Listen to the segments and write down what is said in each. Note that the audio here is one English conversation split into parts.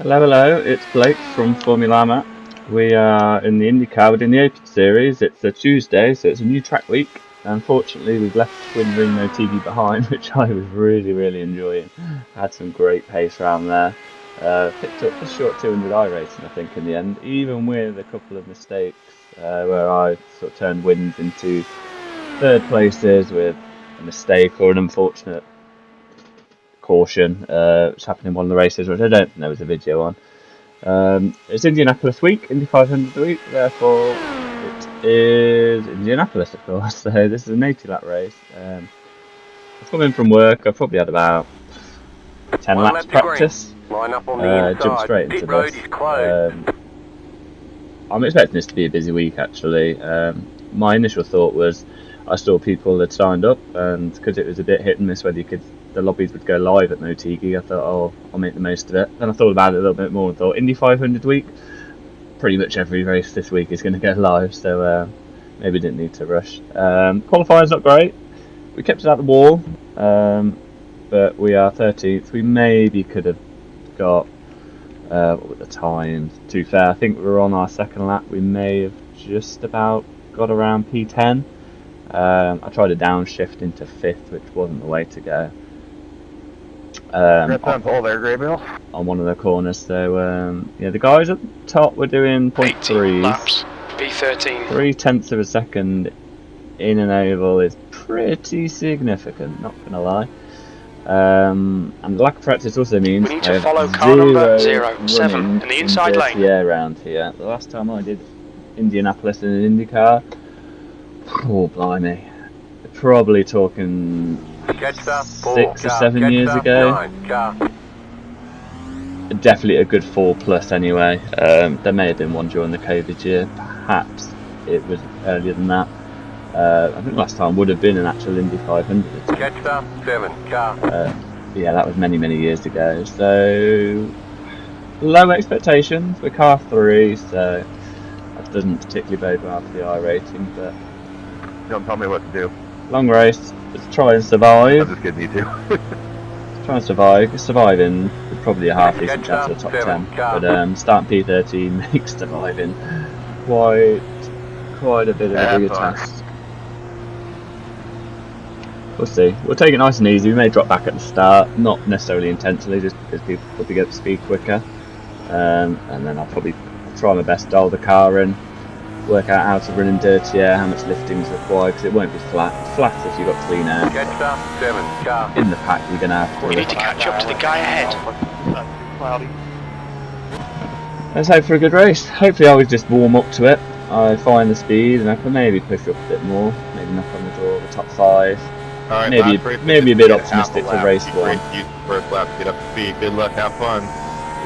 Hello, hello, it's Blake from Formullama. We are in the Indycar, we're doing the Open Series. It's a Tuesday, so it's a new track week. Unfortunately, we've left Twin Ring No TV behind, which I was really enjoying. Had some great pace around there. Picked up just short 200i racing, I think, in the end, even with a couple of mistakes where I sort of turned wins into third places with a mistake or an unfortunate caution, which happened in one of the races, which I don't think there was a video on. It's Indianapolis week, Indy 500 week, therefore it is Indianapolis, of course. So this is an 80-lap race. I've come in from work. I've probably had about 10 laps practice. Jumped straight into this. I'm expecting this to be a busy week, actually. My initial thought was I saw people had signed up, and because it was a bit hit and miss whether the lobbies would go live at Motegi, I thought, oh, I'll make the most of it. Then I thought about it a little bit more and thought, Indy 500 week, pretty much every race this week is going to go live, so maybe didn't need to rush. Qualifying's not great. We kept it at the wall, but we are 13th. We maybe could have got, what were the times? To be fair, I think we were on our second lap. We may have just about got around P10. I tried a downshift into 5th, which wasn't the way to go. Pole there, Graybill. On one of the corners, so yeah, the guys at the top were doing 0.3s. laps, P13. 0.3 of a second in an oval is pretty significant, not gonna lie. And the lack of practice also means we need to follow car number 07 in the inside lane. Yeah, around here. The last time I did Indianapolis in an Indycar, oh blimey, probably talking 6 or 7 years ago. Definitely a good 4+ anyway. There may have been one during the COVID year, perhaps it was earlier than that. I think last time would have been an actual Indy 500. Yeah, that was many years ago. So low expectations. We're car 3, so that doesn't particularly bode well for the I rating. But Don't tell me what to do. long race. Let's try and survive. I'm just kidding, you too. Try and survive. Surviving with probably a half decent chance of the top 10. But starting P13 makes surviving quite a bit of a bigger task. We'll see. We'll take it nice and easy. We may drop back at the start, not necessarily intentionally, just because people probably get up to speed quicker. And then I'll probably try my best to dial the car in, work out how to run in dirty air, how much lifting is required, because it won't be flat. Flat if you've got clean air. In the pack, you're going to have to. We need to catch up to the guy ahead. Cloudy. Let's hope for a good race. Hopefully, I always just warm up to it. I find the speed, and I can maybe push up a bit more. Maybe knock on the door of the top 5. Right, maybe a bit optimistic for race 1. First lap, get up to speed. Good luck, have fun.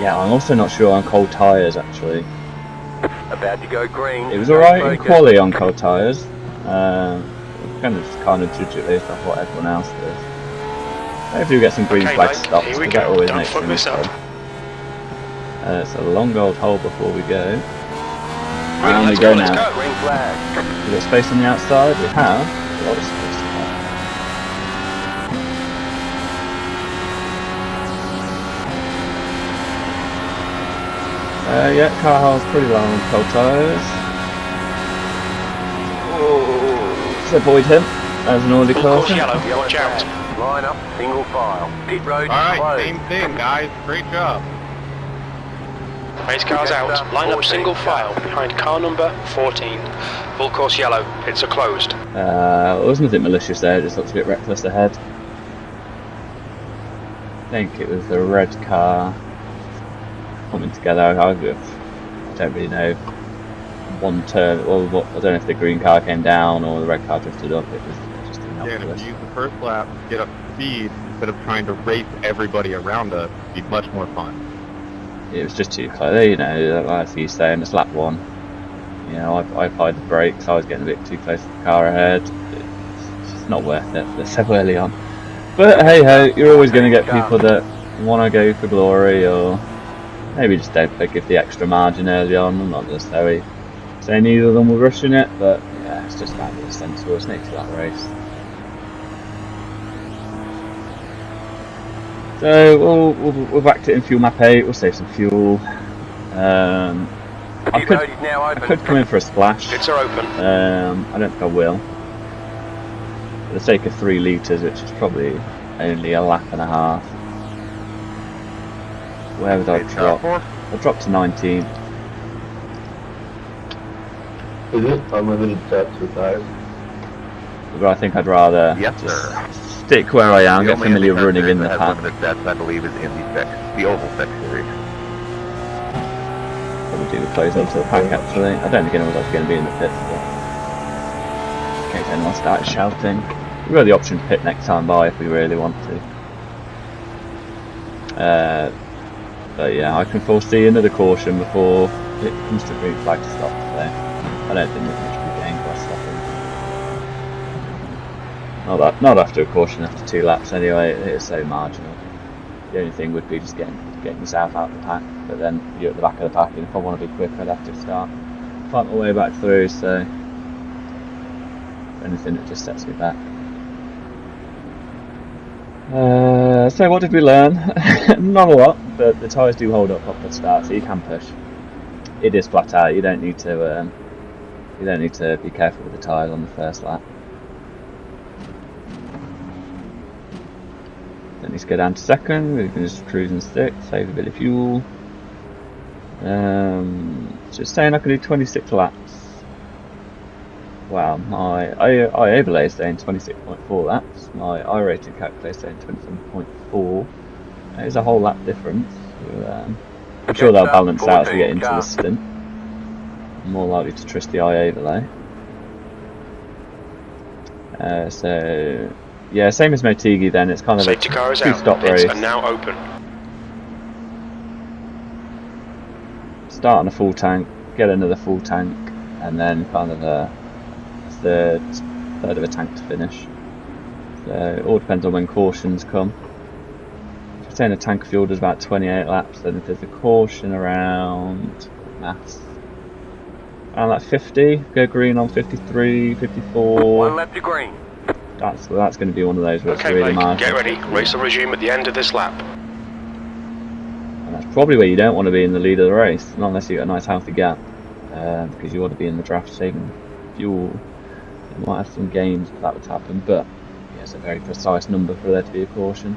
Yeah, I'm also not sure on cold tyres actually. About to go green. It was alright in quali on cold tyres. Kind of judge it based off what everyone else does. Hopefully we get some green flag stops, because that always makes things fun. It's a long old hole before we go. And we go now. Green flag. We've got space on the outside. We have a lot of space. Yeah, car hole's pretty low on cold tyres. Let's avoid him as an order caution. Yellow, watch out. Line up, single file. Pit road Alright, closed. same thing, guys. Great job. Race cars out. Line up single file behind car number 14. Full course yellow. Pits are closed. There was nothing malicious there, it just looked a bit reckless ahead. I think it was the red car coming together. I don't really know. One turn, well, I don't know if the green car came down or the red car drifted up. It was just Yeah, and innocuous. if you use the first lap, get up to speed, instead of trying to race everybody around us, it'd be much more fun. It was just too close. You know, like you saying, it's lap 1. You know, I applied the brakes. I was getting a bit too close to the car ahead. It's just not worth it. They're so early on. But hey ho, you're always going to get people that want to go for glory, or maybe just don't give the extra margin early on. I'm not necessarily saying either of them were rushing it, but yeah, it's just about being sensible. It's next to that race. So we'll back to in fuel map 8. We'll save some fuel. I Pit road is now I open. could come in for a splash. Pits are open. I don't think I will. For the sake of 3 litres, which is probably only a lap and a half. Where would I drop? I'll drop to 19. Is it unlimited sets with tires? But I think I'd rather Yes, just sir. stick where I am, The get only familiar IndyCar running series in the that has pack. limited sets, I believe, is Indy 6, the Oval 6 series. Probably do close into the pack actually. I don't think anyone's actually going to be in the pits, but in case anyone starts shouting. We've got the option to pit next time by if we really want to. But yeah, I can foresee another caution before it comes to green flag to stop, so I don't think there's much to be gained by stopping. Not after a caution after 2 laps anyway, it is so marginal. The only thing would be just getting yourself out of the pack, but then you're at the back of the pack, and if I want to be quick I'd have to fight my way back through, so if anything it just sets me back. So what did we learn? Not a lot, but the tyres do hold up the start, so you can push. It is flat out. You don't need to be careful with the tyres on the first lap. Don't need to go down to second. We can just cruise and stick, save a bit of fuel. Just saying I can do 26 laps. Wow, my I overlay is saying 26.4 laps. My I-rated calculator is saying 27.4. That is a whole lap difference. So, I'm sure they'll balance out as we get into the stint. I'm more likely to trust the I overlay. So yeah, same as Motegi then. It's kind of Safety car a is out. two-stop Pits race. are now open. Start on a full tank, get another full tank, and then kind of a third of a tank to finish. So it all depends on when cautions come. If you're saying a tank of fuel does about 28 laps, then if there's a caution around maths, around like 50, go green on 53, 54. 1 lap to green. That's going to be one of those where it's Okay, really Blake, marginal. get ready. Race will resume at the end of this lap. And that's probably where you don't want to be in the lead of the race, not unless you've got a nice healthy gap, because you want to be in the draft saving fuel. You might have some gains if that would happen, but yeah, it's a very precise number for there to be a caution.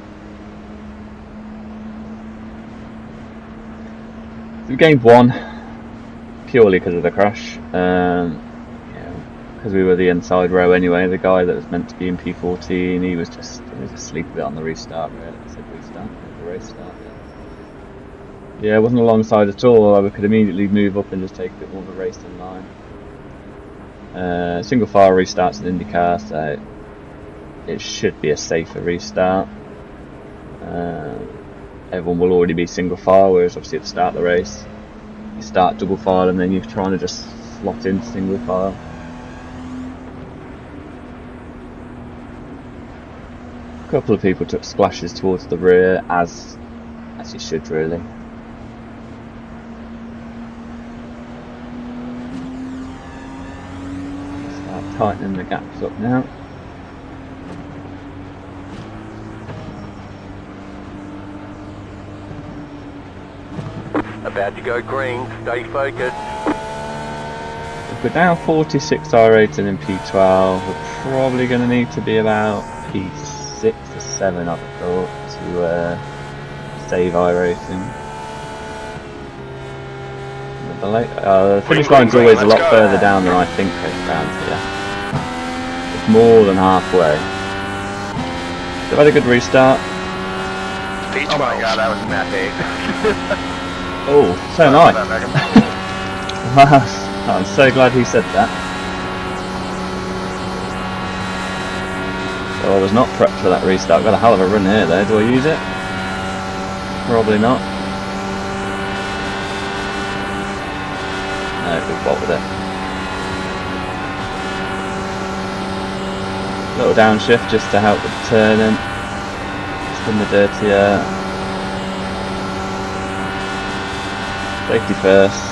So we gained 1 purely because of the crash. Because we were the inside row anyway. The guy that was meant to be in P14, he was asleep a bit on the restart. Really, I said restart, the race start. Yeah, it wasn't alongside at all. We could immediately move up and just take a bit more of a race in line. Single file restarts in Indycar, so it should be a safer restart. Everyone will already be single file, whereas obviously at the start of the race you start double file and then you're trying to just slot into single file. A couple of people took splashes towards the rear, as you should really. Tightening the gaps up now. About to go green. Stay focused. If we're down 46 I rated in P12, we're probably going to need to be about P6 or 7, I've thought, to save I rating. The finish line's always a lot further down than I think it's down here. It's more than halfway. So I've had a good restart. P12. Oh my god, that was map 8. Oh, so am I. I'm so glad he said that. So I was not prepped for that restart. Got a hell of a run here though. Do I use it? Probably not. No, big bot with it. Little downshift just to help with the turning. Just in the dirtier. Safety first.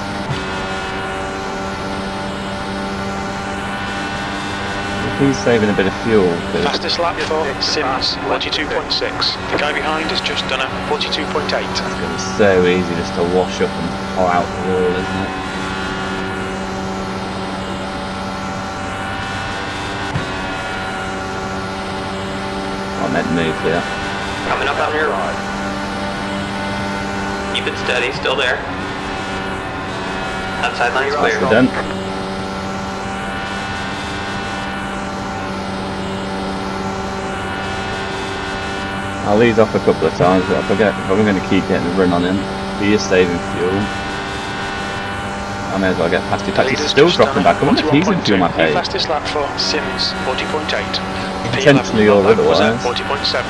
he's saving a bit of fuel. 'Cause Fastest lap for Sims, 42.6. The guy behind has just done a 42.8. it's going to be so easy just to wash up and pull out the wall, isn't it? I meant move there. Coming up on your right. Keep it steady, still there. Outside line's clear. We're done. I'll ease off a couple of times, but if I'm going to keep getting a run on him, he is saving fuel. I may as well get past him. In fact, he's still dropping back. I wonder if he's in fuel map The 8. fastest lap for Sims, 40.8. Potentially or otherwise. 40.7.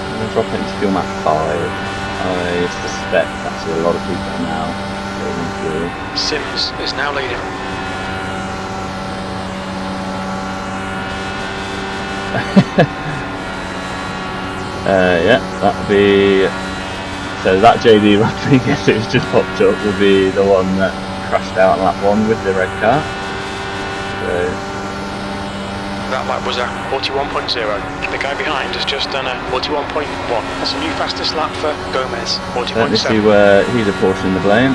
I'm going to drop it into fuel map 5. I suspect actually a lot of people are now saving fuel. Sims is now leading. Yeah, that'll be... So that JD Rodriguez who's just popped up will be the one that crashed out on lap 1 with the red car. So... That lap was a 41.0. The guy behind has just done a 41.1. That's a new fastest lap for Gomez, let me see 40.7. where he's apportioning the blame.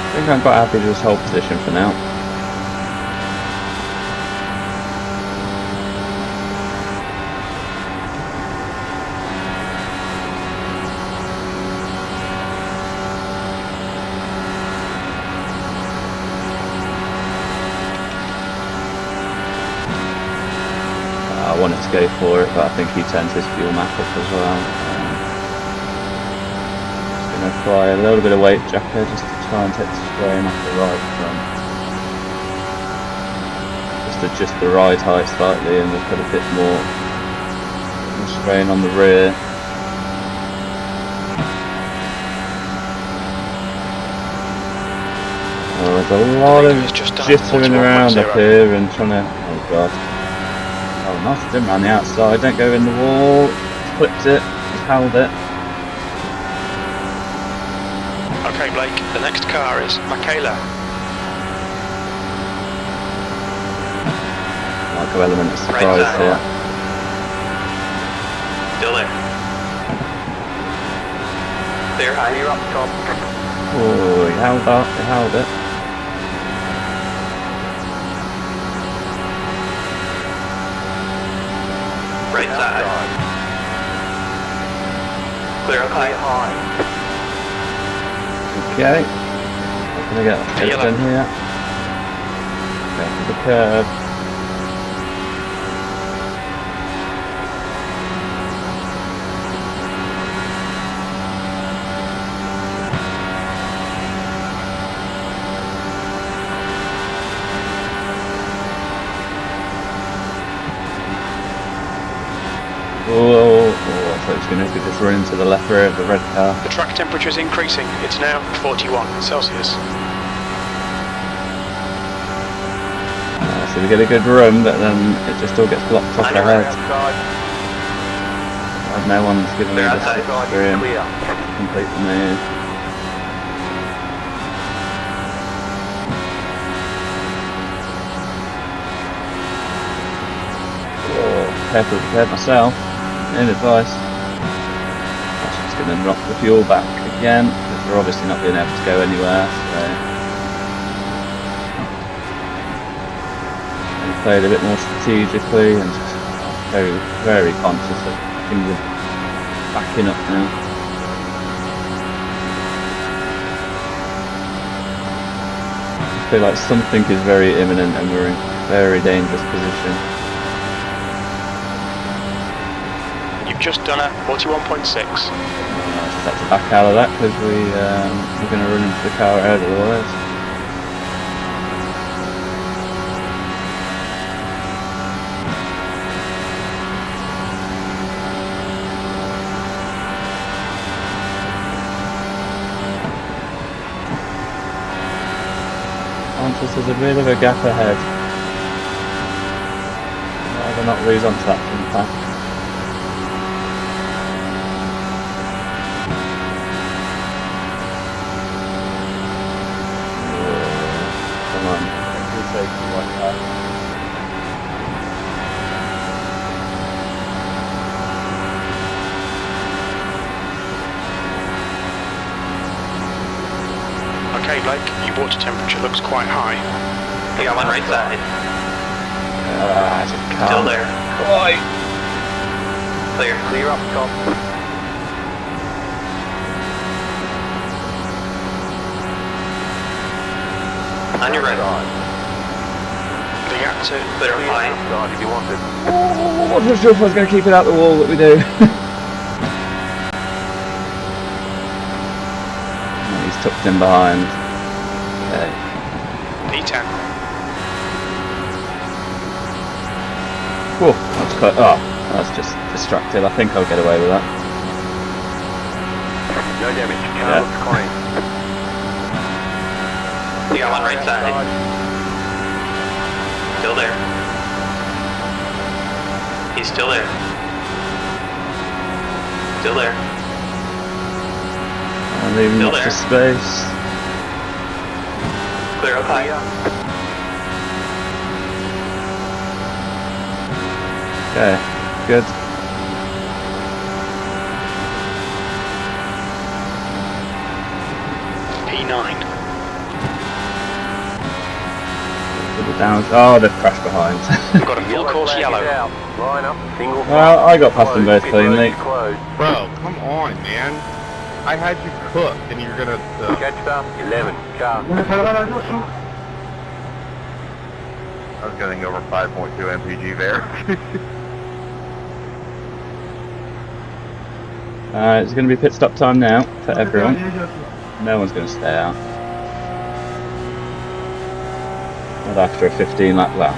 I think I'm quite happy with this whole position for now. I wanted to go for it, but I think he turns his fuel map up as well. Just going to apply a little bit of weight jacker just to try and take the frame off the right front. Just adjust the ride height slightly and we'll put a bit more strain on the rear. Oh, there's a lot of jittering around up here and trying to... Oh god. Oh, nice to him around the outside, don't go in the wall. He's clipped it, he's held it. Okay, Blake, the next car is Michaela. Like an element of surprise Right here. Still there. Clear high, you're up top. Oh, he held up, he held it. Right side. Clear up high. Okay. I'm gonna get it done here. Go for the curve. Oh, I thought he was going to just run into the left rear of the red car. The track temperature is increasing. It's now 41 Celsius. So we get a good run, but then it just all gets blocked off the head. No one's giving me the slipstream. Complete the move. Oh, carefully prepared myself. Any advice? I'm just going to knock the fuel back again, because we're obviously not being able to go anywhere. So we played a bit more strategically and just very, very conscious that things are backing up now. I feel like something is very imminent and we're in a very dangerous position. Just done a 41.6. Set to back out of that because we're going to run into the car ahead otherwise. because there's a bit of a gap ahead. I'd rather not lose onto that front pack. Come on, don't be taking like that. Okay, Blake, your water temperature looks quite high. You got one right side. I just can't. Still there. Why? Clear. Clear up top. On your right. The gap to Clear fine. Side if you want it. Oh, I'm not sure if I was going to keep it out the wall that we do. He's tucked in behind. Okay. P10. Whoa, that's quite. Oh, that's just distracted. I think I'll get away with that. No damage. Car Yeah. looks clean. You got one right side. Still there. He's still there. Still there. I'm leaving Still extra there. space. Clear up high. Okay, good. P9. Double down. Oh, they've crashed behind. We've got a full course flag yellow. is out. Line up. Single Well, file. I got past them both Pit road cleanly. is closed. Bro, come on, man. I had you cooked, and you're gonna. Catch up. 11. Car. I was getting over 5.2 mpg there. It's going to be pit stop time now for everyone. No one's going to stay out. Not after a 15 lap. Well,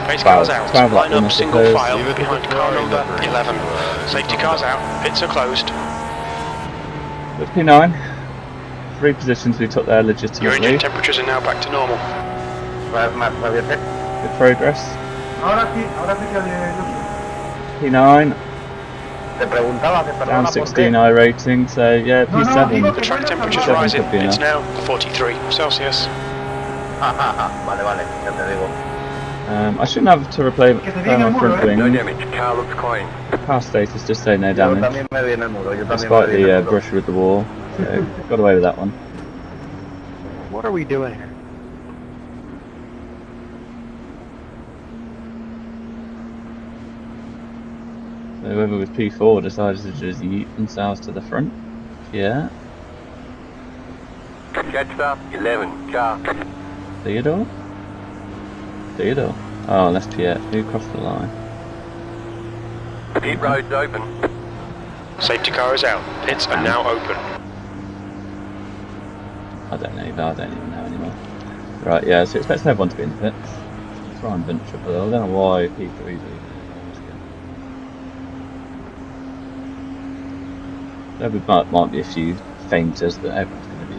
Pace cars out. 12 lap Line one, I up single suppose. file Leave it to behind the car drawing number board. 11. Safety cars out. Pits are closed. With P9, 3 positions we took there Your legitimately. engine temperatures are now back to normal. Good progress. P9, down 16 I rating, so yeah, P7. The track temperature's P7 rising. could be It's enough. now 43 Celsius. I shouldn't have to replay my front No wing. damage. Car looks clean. Car status just say no damage, despite the brush with the wall. So got away with that one. What are we doing? So whoever was P4 decided to just yeet themselves to the front. Yeah. Catch up. 11. Car. Theodore? Theodore? Oh, that's Pierre. Who crossed the line? Pit road's open. Safety car is out. Pits are now open. I don't know, I don't even know anymore. Right, yeah, so expect everyone to be in the pits. Try and venture up a little. I don't know why P3's leaving. There might be a few fainters, but everyone's going to be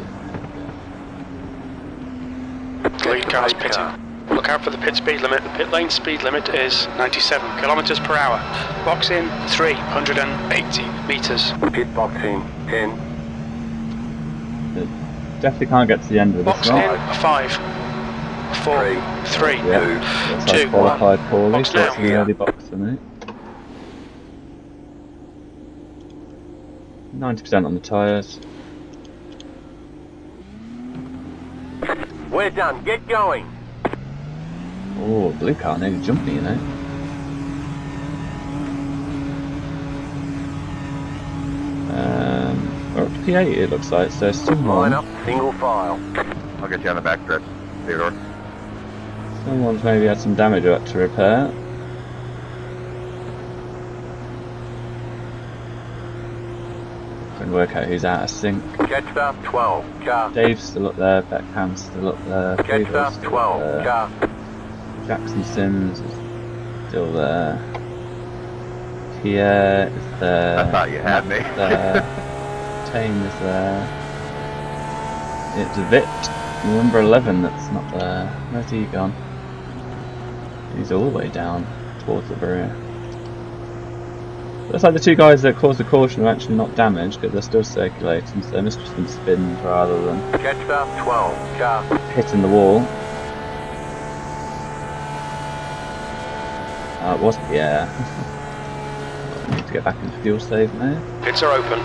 in The lead car's pitting. Look out for the pit speed limit. The pit lane speed limit is 97 kilometers per hour. Box in 380 meters. Pit box in. 10. there. Definitely can't get to the end of Box this in one. 5, 4, 3, Yeah, looks like 2, qualified poorly, Box so it's now. an early box for me. 90% on the tyres. We're done. Get going. Oh, blue car nearly jumped me, you know. We're up to P8 it looks like, so Line up. Single file. I'll get you on the back stretch, Theodore. someone's maybe had some damage up to repair. Trying to work out who's out of sync. Catch up. 12. Car. Dave's still up there, Beckham's still up there, Catch Cleveland's up. still 12. up there, Car. Jackson Sims is still there, Pierre is there, I thought you had me. Matt's there, Tame is there, it's Vit number 11 that's not there. Where's he gone? He's all the way down towards the barrier. Looks like the two guys that caused the caution are actually not damaged because they're still circulating, so they must have just been spinned rather than Jetstar 12, car. hitting the wall. It wasn't, yeah. I need to get back into fuel save now. Pits are open.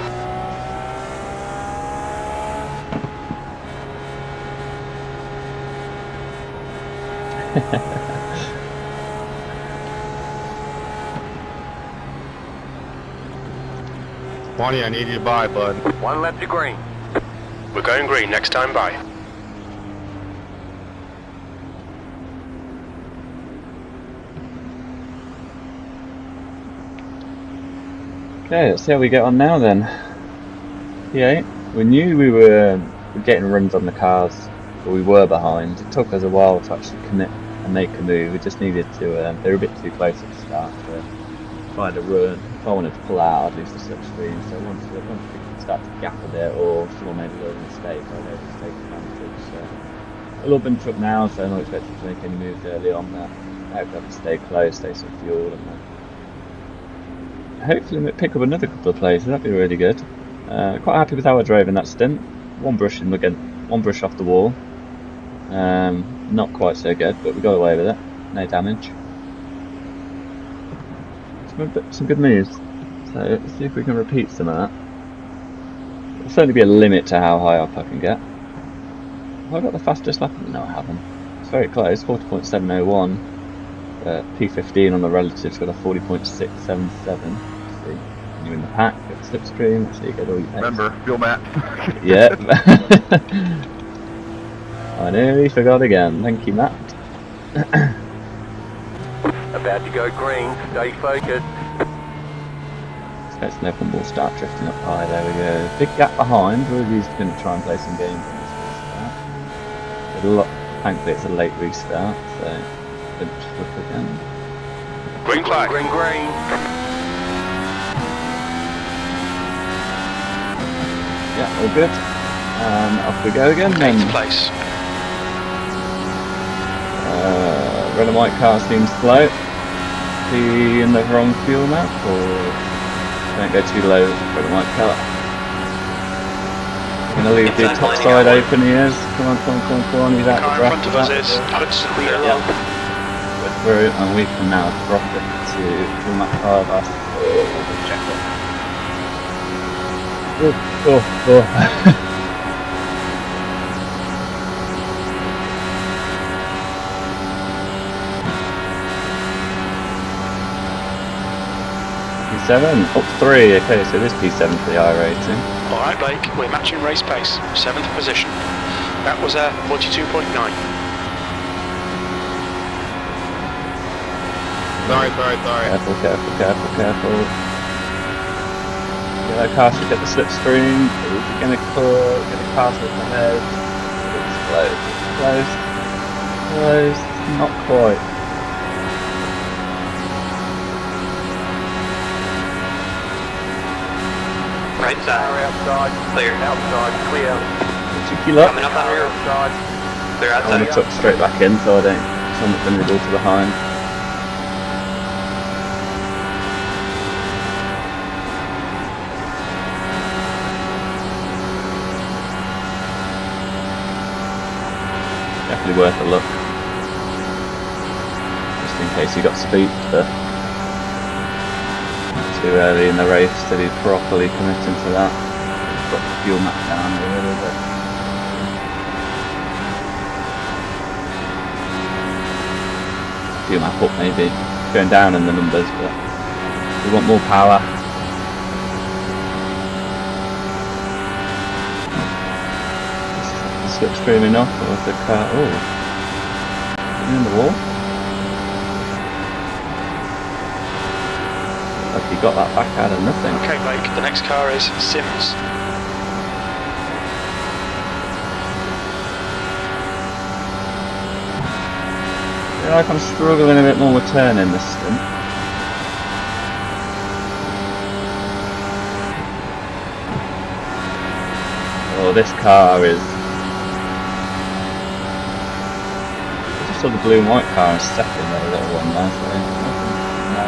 Bonnie, I need you to buy, bud. One left to green. We're going green next time by. Okay, let's see how we get on now then. Yeah, we knew we were getting runs on the cars, but we were behind. It took us a while to actually commit and make a move. We just needed to, they were a bit too close at the start to find a run. If I wanted to pull out, I'd lose the slipstream, so once we start to gap a bit or someone made a little mistake, I'd able to take advantage. So, a little bit up now, so I'm not expecting to make any moves early on there. I hope I have to stay close, stay some fuel, and hopefully we'll pick up another couple of places. That'd be really good. Quite happy with how I drove in that stint. One brush in again, one brush off the wall. Not quite so good, but we got away with it. No damage. Some good moves. So let's see if we can repeat some of that. There'll certainly be a limit to how high up I can get. Have I got the fastest lap? No, I haven't. It's very close. 40.701. P15 on the relative's got a 40.677. See, you're in the pack, get the slipstream, so you get all your Remember, fuel map. Yep. I nearly forgot again. Thank you, Matt. About to go green. Stay focused. Expecting everyone will start drifting up high. There we go. Big gap behind. Ruby's going to try and play some games on this restart. Thankfully, it's a late restart, so finish up again. Green flag. Green, green. Yeah, all good. Off we go again then. Eighth place. Red and white car seems slow. Be in the wrong fuel map, or don't go too low. Red and white car. Gonna leave the top side open. He is. Come on, come on, come on, come on. He's out Car the in draft. front of us is Hudson Wheeler. We're through, and we can now drop it to fuel map 5 after check it. Oh. P7, up 3, okay, so this P7 for the I rating. Alright Blake, we're matching race pace. 7th position. That was a 42.9. Sorry. Careful. Yeah, that car should get the slipstream. Is it going to get a car slip ahead? It's close. Not quite. Right side. Outside. Clear. Outside. Clear. Cheeky luck. Coming up on rear. Outside. Clear I want outside. to tuck straight back in so I don't. So I'm not vulnerable to behind. Definitely worth a look. Just in case you got spooked for too early in the race to be properly committing to that. Got the fuel map down a little bit. Fuel map up maybe. Going down in the numbers, but we want more power. Slipstream enough, or is the car? Oh, in the wall. Like he got that back out of nothing. Okay Blake, the next car is Sims. I feel like I'm struggling a bit more with turning this stint. Oh, this car is just saw the blue and white car in second, a little one there, so nothing, no.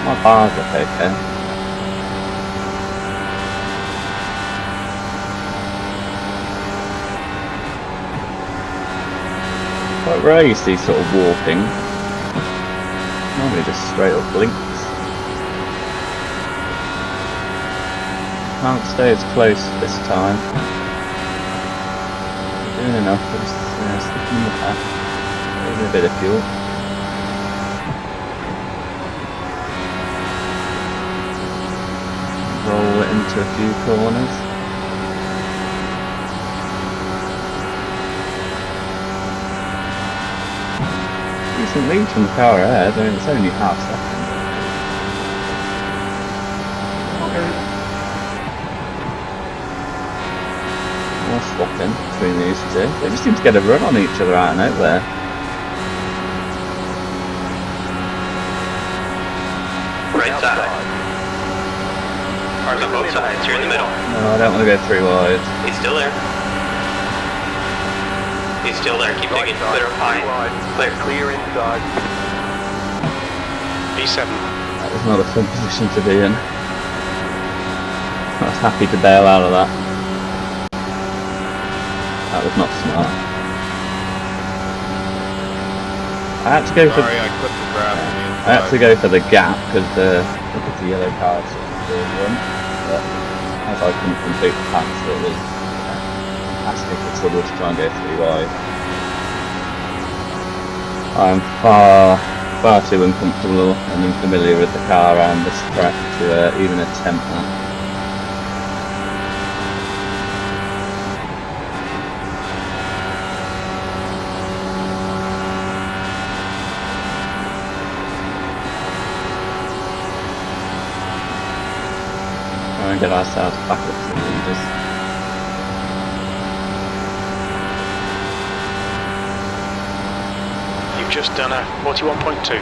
My bars look okay. Quite rare you see sort of warping. Normally just straight up blinks. Can't stay as close this time. Doing enough, but just sticking in the pack. Taking a bit of fuel. Roll it into a few corners. Decent lead from the car ahead, I mean it's only half second. More swapping between these two. They just seem to get a run on each other out of nowhere. Right side. Cars on both sides, you're in the middle. No, I don't want to go three wide. He's still there. He's still there, keep digging, clear up high. Clear. Clear inside. B7. That was not a fun position to be in. I was happy to bail out of that. That was not smart. I had to go for. Sorry, I clipped the grass on the inside. I had to go for the gap because the yellow car sort of did one. But as I couldn't complete the pass, it was asking for trouble to try and go three wide. I'm far too uncomfortable and unfamiliar with the car and this track to even attempt that. Try and get ourselves back up to the leaders. You've just done a 41.2.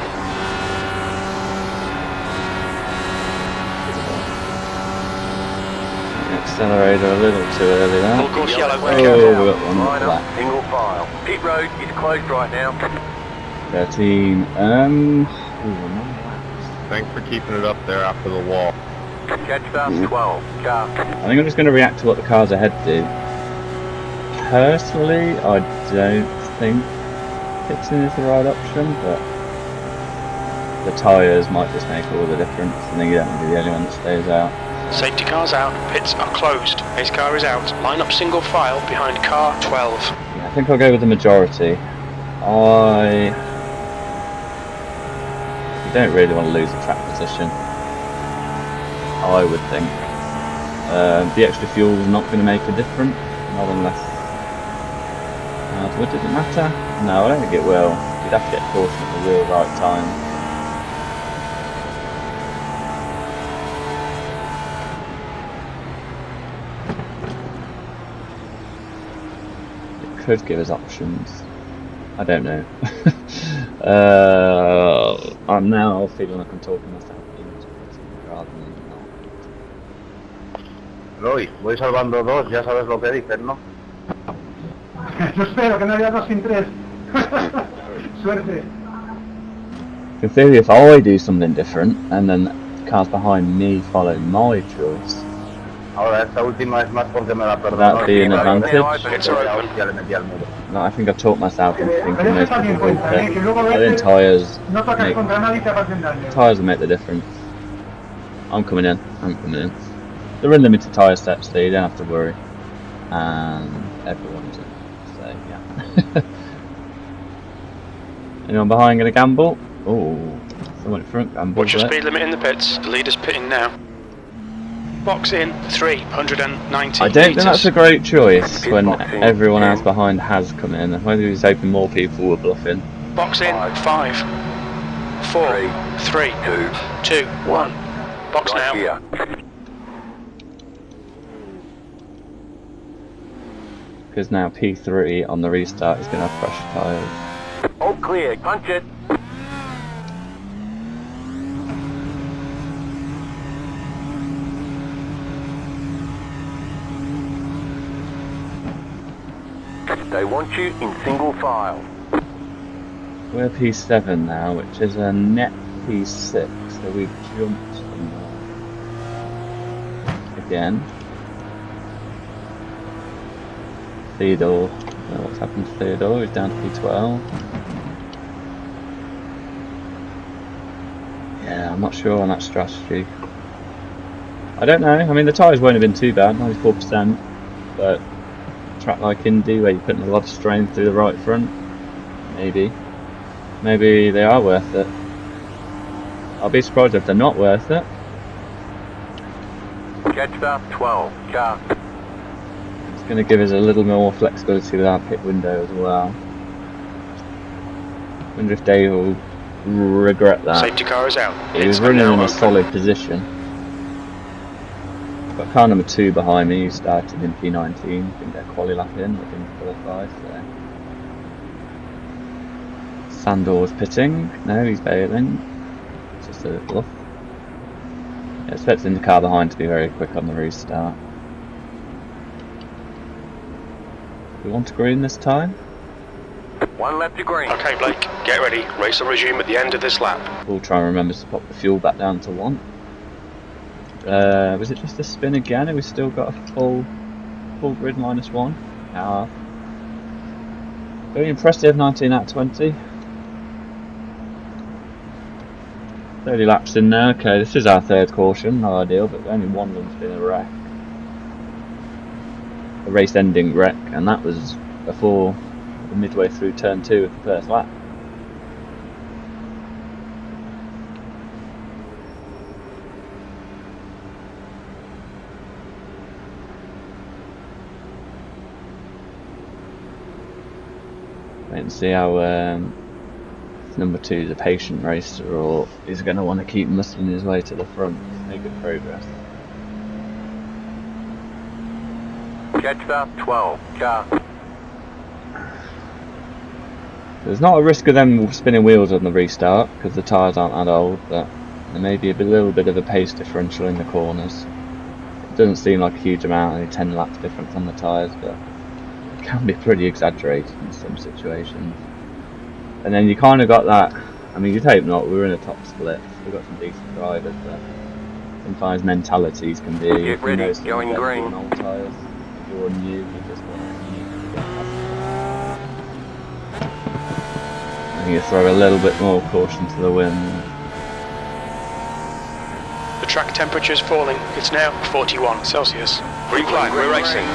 Accelerator a little too early there. Full course yellow, Oh, we're we careful. got one Line up, black. single file. Pit road is closed right now. 13. Ooh, Thanks for keeping it up there after the wall. Catch up 12. Car. I think I'm just going to react to what the cars ahead do. Personally, I don't think fixing is the right option, but the tyres might just make all the difference, and then you don't want to be the only one that stays out. Safety cars out, pits are closed. His car is out. Line up single file behind car 12. Yeah, I think I'll go with the majority. You don't really want to lose a track position, I would think. The extra fuel is not going to make a difference, not unless... does it matter? No, I don't think it will. You'd have to get caution at the real right time. It could give us options. I don't know. I'm now feeling like I'm talking myself into it rather than not. Roy, voy salvando dos, ya sabes lo que dices, ¿no? Yo espero que no haya 2 sin 3. Suerte. In theory, if I do something different and then cars behind me follow my choice, Ahora, esta última es más porque me la perdono. that'd be an advantage. Pits are open. Ya le metí al muro. No, I think I've talked myself into thinking Pero eso most está bien people cuenta, think que luego I think veces tyres no tocas make, contra nadie y te hacen daño. tyres will make the difference. I'm coming in. They're in limited tyre sets, so you don't have to worry. And everyone's in. So yeah. Anyone behind gonna gamble? Oh, someone in front gamble. Watch your speed limit in the pits. The leader's pitting now. Box in 390 I don't think that's a great choice Pit when box in, everyone else 10. behind has come in. Maybe he's hoping more people will bluff in. Box in 5, 4, 3, 2, 1. Box Right now. here. Because now P3 on the restart is going to have pressure tyres. All clear. Punch it. They want you in single file. We're P7 now, which is a net P6, so we've jumped again. Theodore, what's happened to Theodore? He's down to P12. Yeah, I'm not sure on that strategy. I don't know. I mean, the tyres won't have been too bad, 94%, but a track like Indy, where you're putting a lot of strain through the right front, maybe they are worth it. I'll be surprised if they're not worth it. Jetstar 12, car. It's going to give us a little more flexibility with our pit window as well. Wonder if Dave will regret that. Safety car is out. He was running in a solid position. Got car number 2 behind me, who started in P19. I think they're quali lap in, within 4-5. So. Sandor's pitting. No, he's bailing. It's just a bluff. Yeah, expecting the car behind to be very quick on the restart. We want to green this time. 1 lap to green. Okay, Blake, get ready. Race will resume at the end of this lap. We'll try and remember to pop the fuel back down to 1. Was it just a spin again? Have we still got a full grid -1? Ah. Very impressive, 19 out of 20. 30 laps in there. Okay, this is our 3rd caution, not ideal, but only one of them's been a wreck. A race-ending wreck, and that was before midway through turn 2 of the first lap. Wait and see how number 2 is a patient racer, or is going to want to keep muscling his way to the front to make good progress. Jetstar 12, car. There's not a risk of them spinning wheels on the restart because the tyres aren't that old, but there may be a little bit of a pace differential in the corners. It doesn't seem like a huge amount, only 10 laps difference on the tyres, but it can be pretty exaggerated in some situations. And then you kind of got that, I mean, you'd hope not, we were in a top split, so we've got some decent drivers, but sometimes mentalities can be, Get ready, going green. On old tyres. If you're new, you just want to I think you throw a little bit more caution to the wind. The track temperature is falling. It's now 41 Celsius. Green flag, we're racing.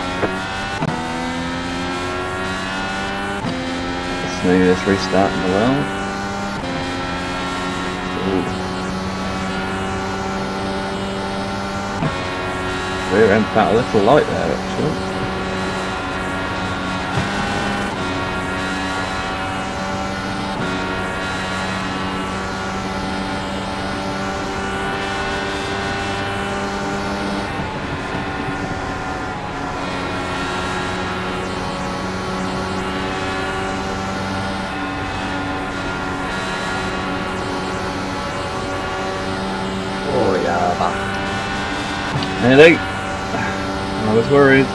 Smoothest restart in the world. Ooh. Rear end felt a little light there actually. Nearly. I was worried.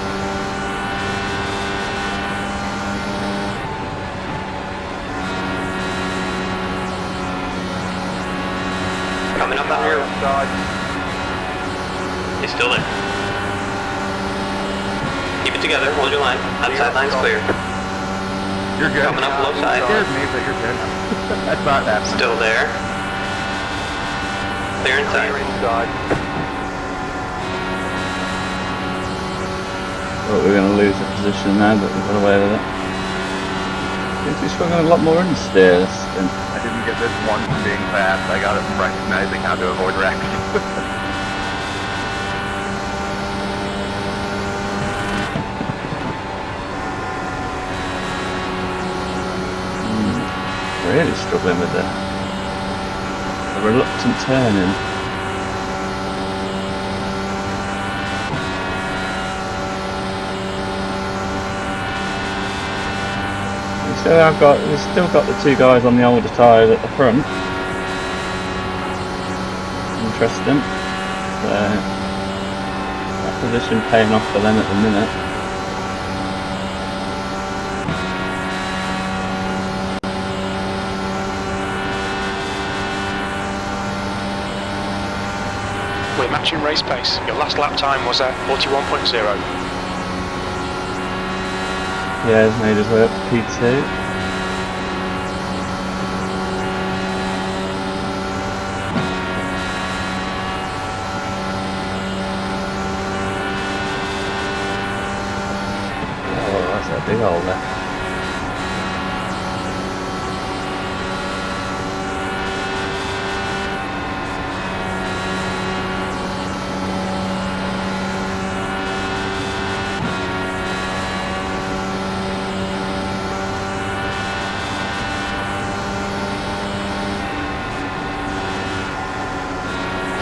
Coming up on rear side. He's still there. Keep it together, hold your line. Outside line's clear. You're good. Coming up low side. Scared me, but you're good. That's not happening. Still there. Clear inside. Thought we were going to lose the position there, but we got away with it. Seems to be struggling a lot more understeer this stint. I didn't get this one from being fast. I got it from recognizing how to avoid wrecks. Really struggling with the reluctant turning. So we've still got the 2 guys on the older tyres at the front. Interesting. So that position paying off for them at the minute. approaching race pace. Your last lap time was at 41.0. Yeah, he's made his way up to P2. Oh, that's a big hole there.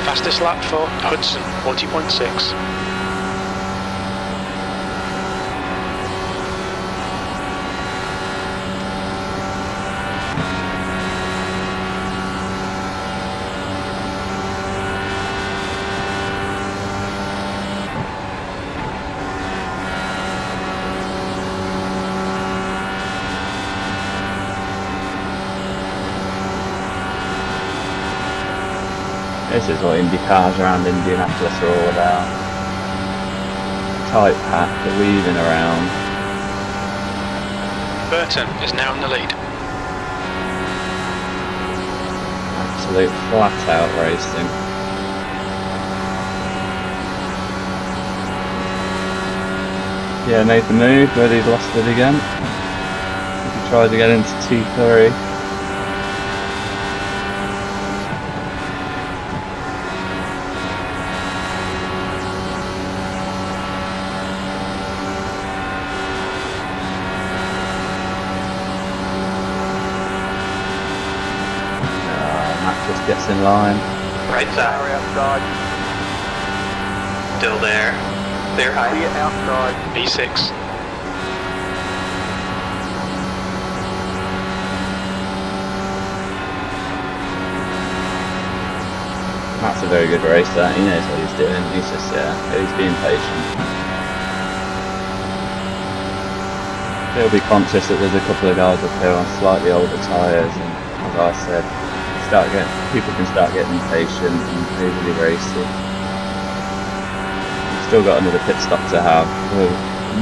Fastest lap for Hudson, 40.6. This is what Indycars around Indianapolis are all about. Tight pack, the weaving around. Burton is now in the lead. Absolute flat out racing. Yeah, made the move, but he's lost it again. He tried to get into T3. Just gets in line. Right side. Outside. Still there. Clear high. Clear outside. B6. Matt's a very good racer. He knows what he's doing. He's just, he's being patient. He'll be conscious that there's a couple of guys up here on slightly older tyres, and as I said, people can start getting impatient and overly racy. We've still got another pit stop to have. We're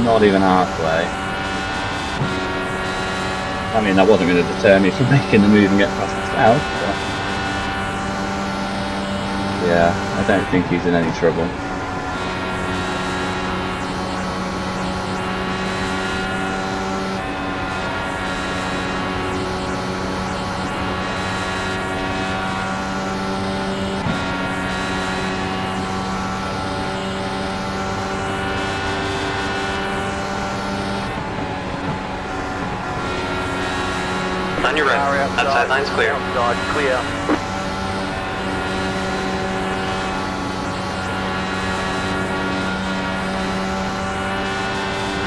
not even halfway. I mean, that wasn't going to deter me from making the move and get past the south, but yeah, I don't think he's in any trouble. On your right. Outside line's clear. Outside clear.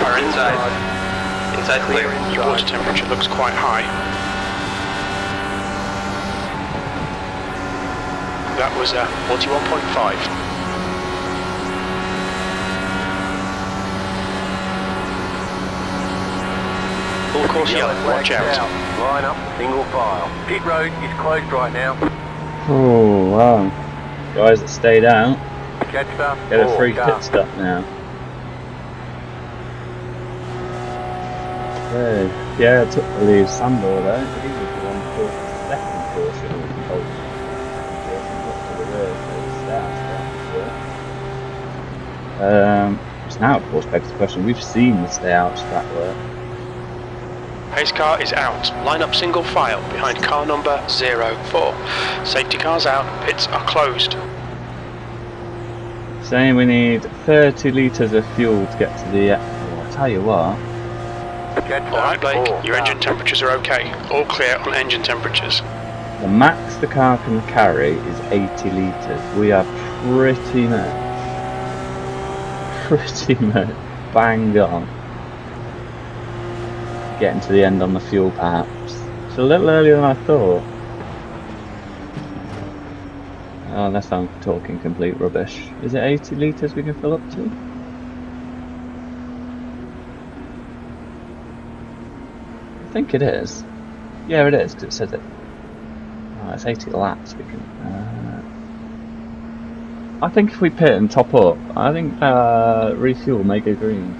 Car inside. Inside clear. Your water temperature looks quite high. That was 41.5. Full course yellow, watch out. Line up, single file. Pit road is closed right now. Oh wow. Guys that stayed out Catch up. get a free pit stop now. Okay. Yeah, I took the lead Sandor though. He was the one for the second portion of the whole so now of course begs the question, we've seen the stay out strap work. Pace car is out. Line up single file behind car number 04. Safety cars out. Pits are closed. Saying we need 30 litres of fuel to get to the... I'll tell you what. Alright Blake, your engine temperatures are okay. All clear on engine temperatures. The max the car can carry is 80 litres. We are pretty much bang on. Getting to the end on the fuel perhaps. It's a little earlier than I thought. Oh, unless I'm talking complete rubbish. Is it 80 litres we can fill up to? I think it is. Yeah, it is, because it says it. Oh, it's 80 laps we can... I think if we pit and top up, I think refuel may go green.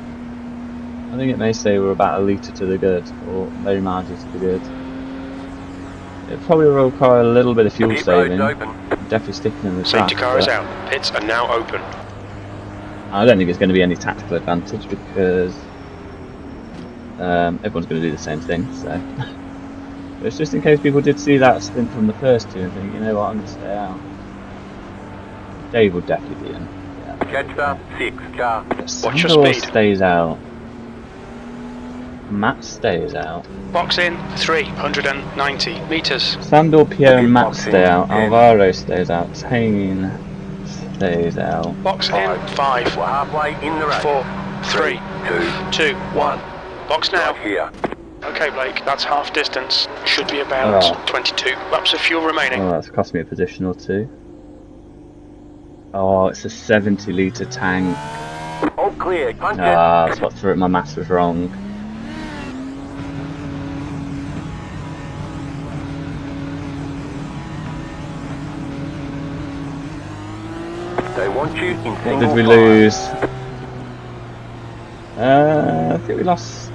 I think it may say we're about a litre to the good, or very marginally to the good. It probably will require a little bit of fuel Pit road's saving. open. Definitely sticking in the track. Safety car is but out. Pits are now open. I don't think there's going to be any tactical advantage because everyone's going to do the same thing. So but it's just in case people did see that stint from the first two and think, you know what, I'm going to stay out. Dave will definitely be in. Yeah. Catcher, 6 car. Watch your Sandor speed. stays out. Matt stays out. Box in 390 metres. Sandor, Pierre, and Matt Boxing, stay out. 10. Alvaro stays out. Tane stays out. Box in 5, We're halfway in the race. 4, 3, 2, 1. Box now. Right here. Okay, Blake, that's half distance. Should be about Oh. 22 laps of fuel remaining. Oh, that's cost me a position or two. Oh, it's a 70 litre tank. All clear. Punch it. Ah, that's what threw it. My maths was wrong. They want you in What single did we file. lose? I think we lost.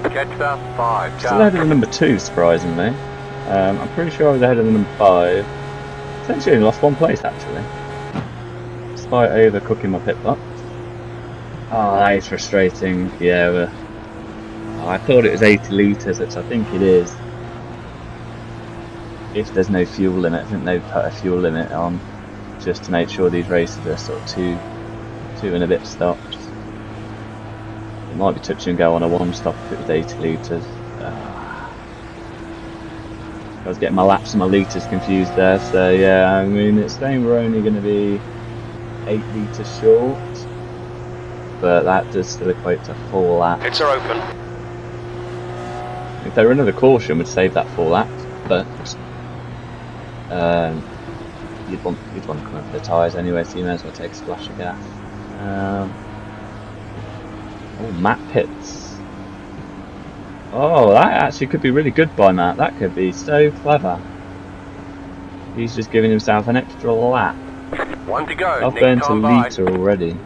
Catcher, 5 Still car. ahead of the number 2, surprisingly. I'm pretty sure I was ahead of the number 5. Essentially only lost one place actually. Despite overcooking my pit box. Oh, that is frustrating. Yeah, I thought it was 80 litres, which I think it is. If there's no fuel limit, I think they've put a fuel limit on just to make sure these races are sort of two and a bit stops. It might be touch and go on a one stop if it was 80 litres. I was getting my laps and my litres confused there, so yeah, I mean it's saying we're only going to be 8 litres short, but that does still equate to 4 laps. Pits are open. If there were another caution, we'd save that 4 laps, but you'd want to come up for the tyres anyway, so you may as well take a splash of gas. Oh, Matt pits. Oh, that actually could be really good by Matt. That could be so clever. He's just giving himself an extra lap. 1 to go. I've Next burnt a time by. litre already.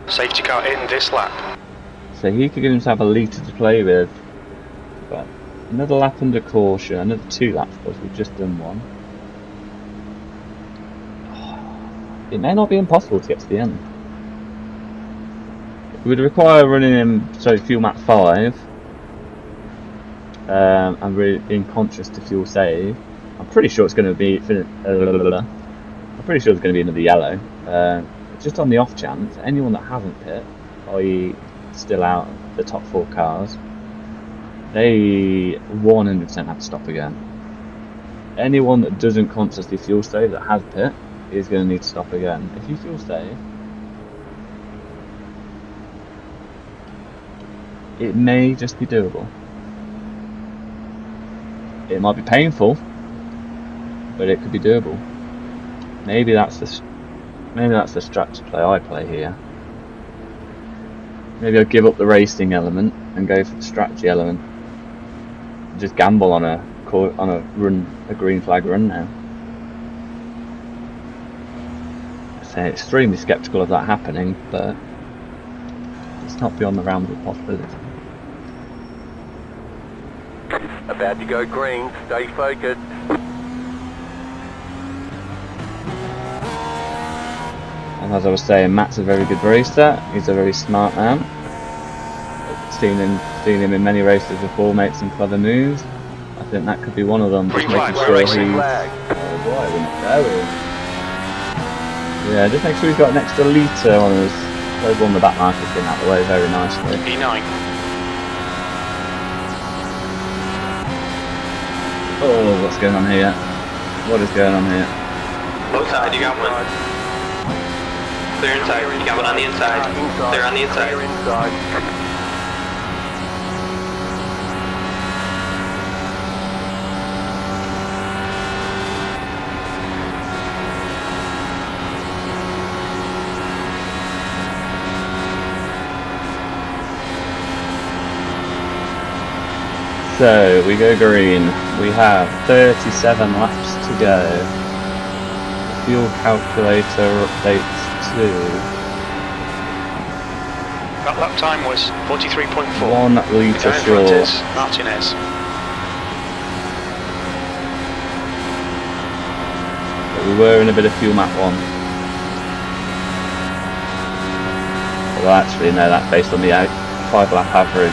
Safety car in this lap. So he could give himself a litre to play with. But another lap under caution, another 2 laps because we've just done 1. It may not be impossible to get to the end. It would require running him, so fuel map 5, and really being conscious to fuel save. I'm pretty sure it's going to be. I'm pretty sure it's going to be another yellow. Just on the off chance, anyone that hasn't pit, i.e., still out of the top 4 cars, they 100% have to stop again. Anyone that doesn't consciously fuel save that has pit is going to need to stop again. If you fuel save, it may just be doable. It might be painful, but it could be doable. Maybe that's the strat to play I play here. Maybe I'll give up the racing element and go for the strategy element. Just gamble on a green flag run now. I'm extremely sceptical of that happening, but it's not beyond the realms of possibility. About to go green. Stay focused. And as I was saying, Matt's a very good racer. He's a very smart man. I've seen him in many races before make some clever moves. I think that could be one of them. Just Green making flag, sure racing he's. flag. Oh boy, we're not going. Yeah, just make sure he's got an extra litre on us. Those one the back marker's getting out of the way very nicely. E9. Oh, what's going on here? What is going on here? Both side, you got one. Clear inside. You got one on the inside. They're on the inside. Clear inside. So, we go green. We have 37 laps to go. fuel calculator updates too. That lap time was 43.4. 1 The litre guy in front short. is Martinez. But we were in a bit of fuel map 1. Well, actually, no, that's based on the 5 lap average.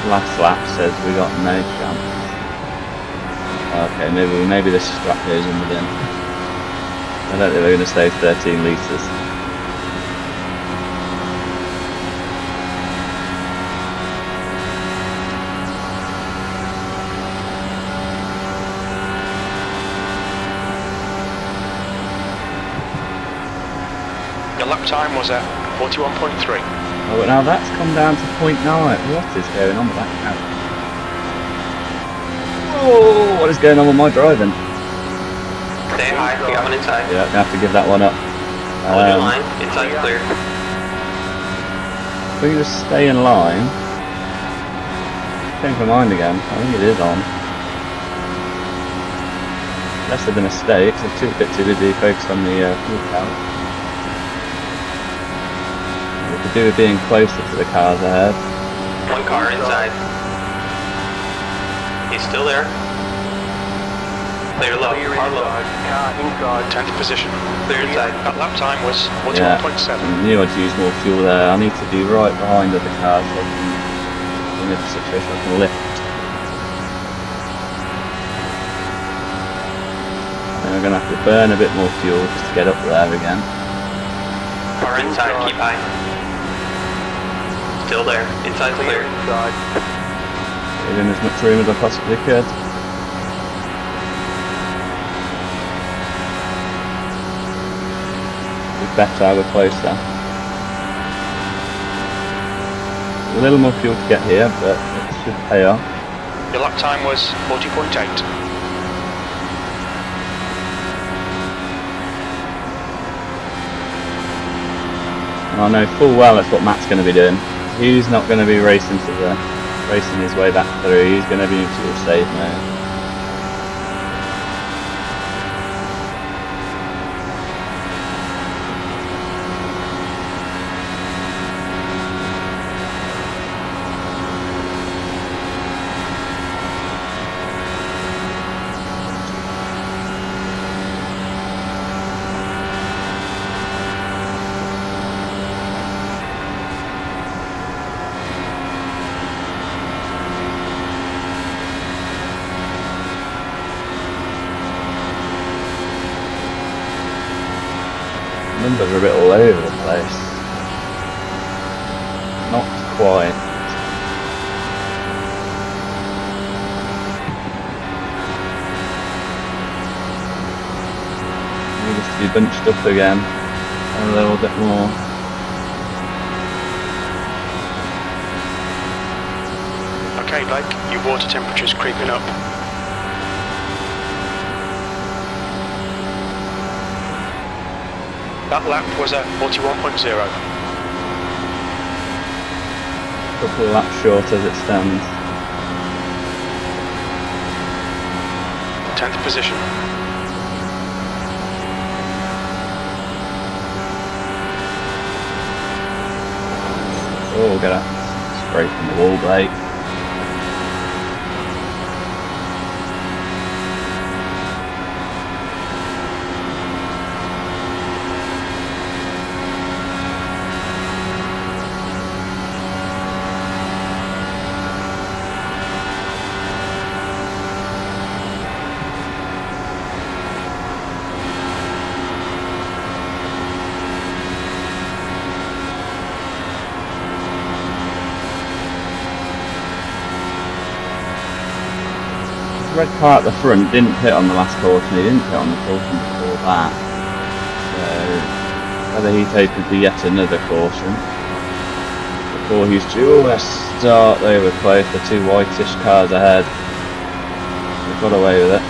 Last lap says we got no chance. Okay, maybe this scrap goes in the bin. I don't think we're going to save 13 litres. Your lap time was at 41.3. Oh, but now that's come down to 0.9. What is going on with that car? Oh, what is going on with my driving? Stay high, you got one inside. Yeah, I have to give that one up. Hold your line, inside's clear. If we can just stay in line. Change my mind again. I think it is on. Less of the mistakes. I'm a bit too busy focused on the fuel count. We could do with being closer to the cars ahead. One car inside. He's still there. Clear low, Clear car low. inside. Car inside. 10th position. Clear inside. That lap time was Yeah, 41.7. I knew I'd use more fuel there. I need to be right behind other cars so I can, in a situation I can lift. And I'm going to have to burn a bit more fuel just to get up there again. Car inside, keep high. Still there, inside clear. Inside. Giving as much room as I possibly could. Better, we're closer. A little more fuel to get here, but it should pay off. Your lap time was 40.8. And I know full well that's what Matt's going to be doing. He's not going to be racing his way back through. He's going to be in fuel save mode. Numbers are a bit all over the place. Not quite. Need us to be bunched up again a little bit more. Okay, Blake, your water temperature's creeping up. That lap was at 41.0. Couple of laps short as it stands. 10th position. Oh, get up. Straight from the wall, Blake. The red car at the front didn't pit on the last caution, he didn't pit on the caution before that. So, whether he's hoping for yet another caution. Before he's due a start, they were close, the two whitish cars ahead. They got away with it.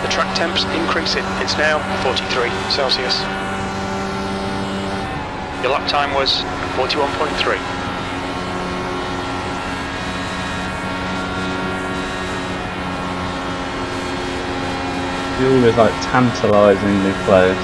The track temp's increasing. It's now 43 Celsius. Your lap time was 41.3. Fuel is like tantalisingly close.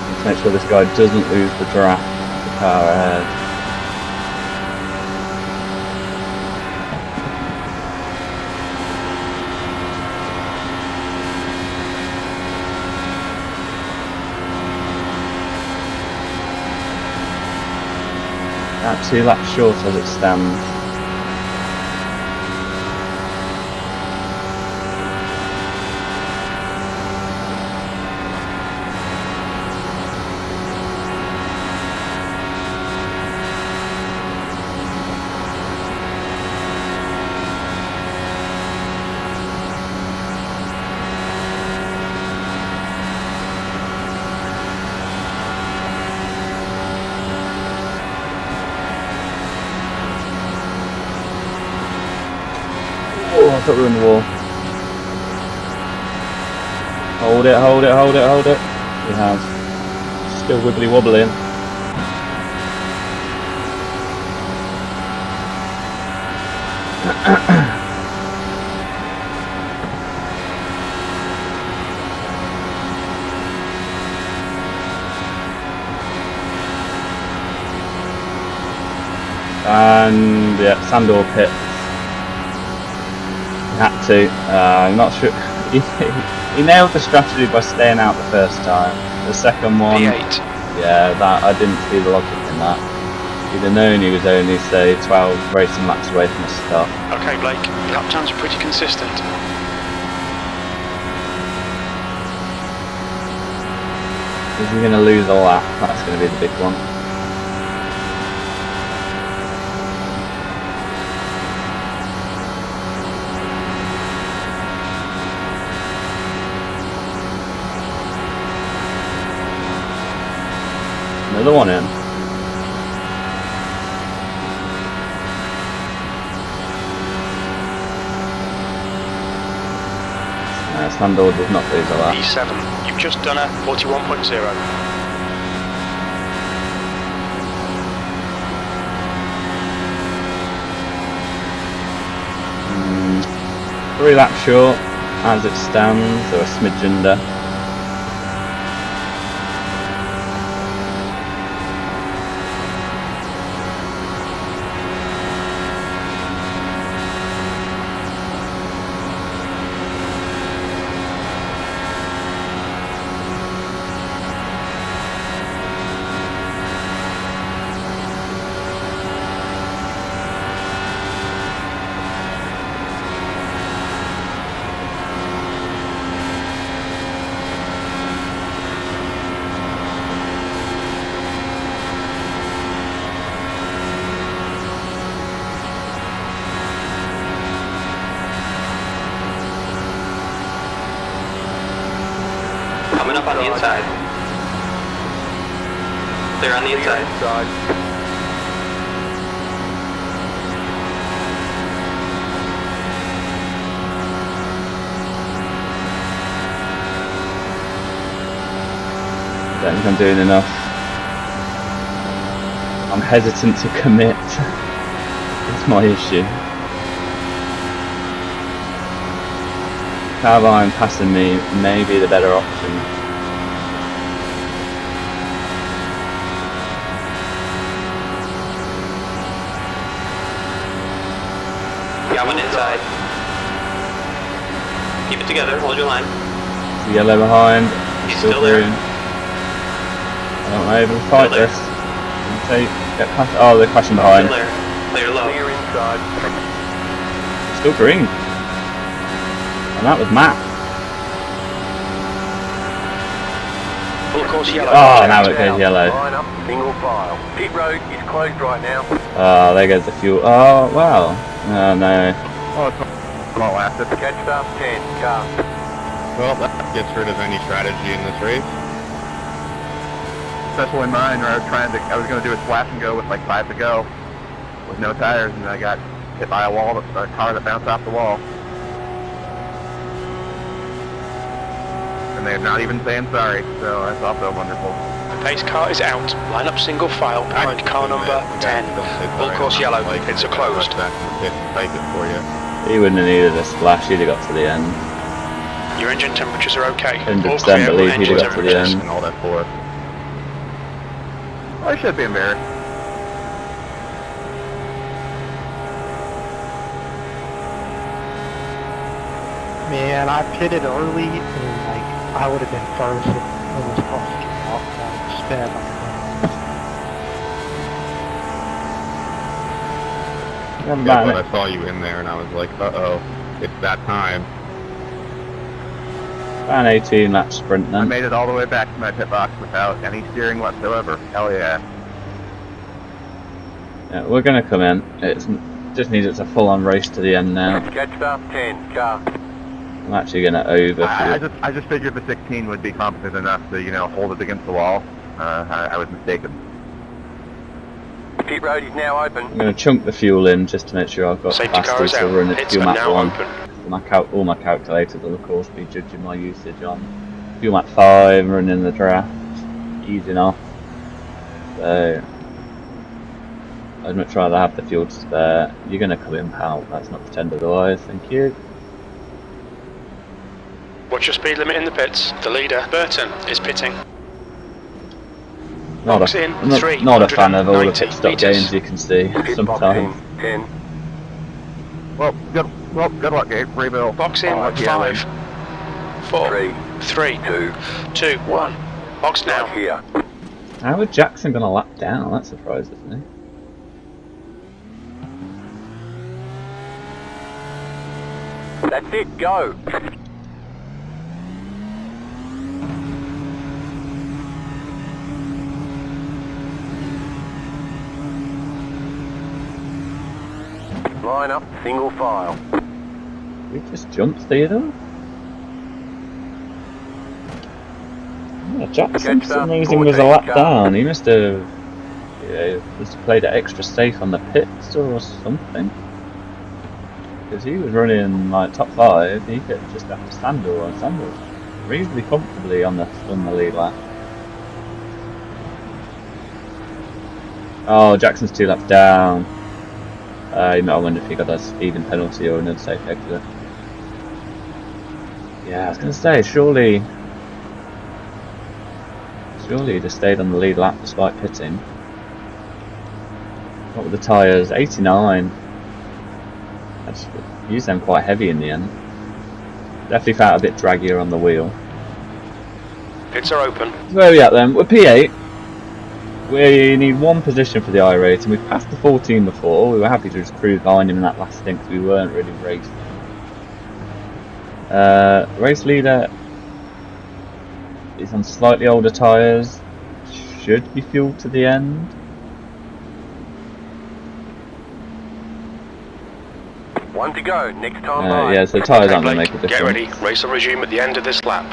Let's make sure this guy doesn't lose the draft of the car ahead. About 2 laps short as it stands. Oh, I thought we were in the wall. Hold it, hold it, hold it, hold it. He has. Still wibbly wobbling. And yeah, Sandor pits. Had to. I'm not sure. He nailed the strategy by staying out the first time. The second one, P8. yeah, that I didn't see the logic in that. He'd have known he was only, say, 12 racing laps away from the start. Okay, Blake, your lap times are pretty consistent. Is he going to lose a lap? That's going to be the big one. Another one in. Sandor does not lose a lap. E7, you've just done a 41.0. 3 laps short as it stands, or a smidge under. Coming up on the inside. They're on the inside. Don't think I'm doing enough. I'm hesitant to commit. That's my issue. Carvine passing me may be the better option. Got one inside. Keep it together, hold your line. The yellow behind. He's still there. green. I don't know, able to fight this. Get past. Oh, they're crashing behind. Still there. Clear low. Clear inside. Still green. And that was Matt. Full course yellow. Oh, now it goes yellow. Line up, single file. Pit road is closed right now. Oh, there goes the fuel. Oh, wow. Oh, no. Oh, it's not lasted. Catch up 10, car. Well, that gets rid of any strategy in this race. Especially mine, where I was going to do a slash and go with like 5 to go. with no tires, and I got hit by a car that bounced off the wall. And they're not even saying sorry, so that's also wonderful. The pace car is out. Line up single file behind car number 10. Full course yellow. Pits are closed. Take it for you. He wouldn't have needed a splash, he'd have got to the end. Your engine temperatures are okay. 100% believe he'd have got to the end. And all that for it. I should be embarrassed. Man, I pitted early and like I would have been first if it was possible off sped on One Yeah, man. but I saw you in there, and I was like, uh-oh, it's that time. About an 18 lap sprint I then. made it all the way back to my pit box without any steering whatsoever. Hell yeah. Yeah, we're going to come in. It just needs it's a full-on race to the end now. Catch stop 10, car. I'm actually going to over. I just figured the 16 would be competent enough to, you know, hold it against the wall. I was mistaken. Pit road is now open. I'm going to chunk the fuel in just to make sure I've got Safety car capacity is to out. run at Pits fuel are map now 1. open. All my calculators will of course be judging my usage on fuel map 5, running the draft, easing off. So I'd much rather have the fuel to spare. You're going to come in, pal. Let's not pretend otherwise. Thank you. What's your speed limit in the pits? The leader, Burton, is pitting. Not a fan of all the pit stop games you can see Pit box sometimes. in 10. Well, good luck, Gabe. Rebuild. Box in, Oh, yeah, 5, 4, 3, 3, 2, 2, 1. Box now. right here. How is Jackson going to lap down? That surprises me. That's it, go. Line up, single file. We just jumped Theodore? Yeah, Jackson for some reason was a lap down. He must have played it extra safe on the pits or something. Because he was running like top 5, he hit just after Sandor, and Sandor was reasonably comfortably on the lead lap. Oh, Jackson's 2 laps down. You might wonder if he got a speeding penalty or an unsafe exit. Yeah, I was going to say, surely he'd have stayed on the lead lap despite pitting. What were the tyres? 89. I just used them quite heavy in the end. Definitely felt a bit draggier on the wheel. Pits are open. So where are we at then? We're P8. We need 1 position for the I rating. We've passed the 14 before. We were happy to just cruise behind him in that last stint because we weren't really racing. Race leader is on slightly older tyres. Should be fueled to the end. One to go, next time by. Yeah, so the tyres aren't going to Blake, make a difference. get ready. Race will resume at the end of this lap.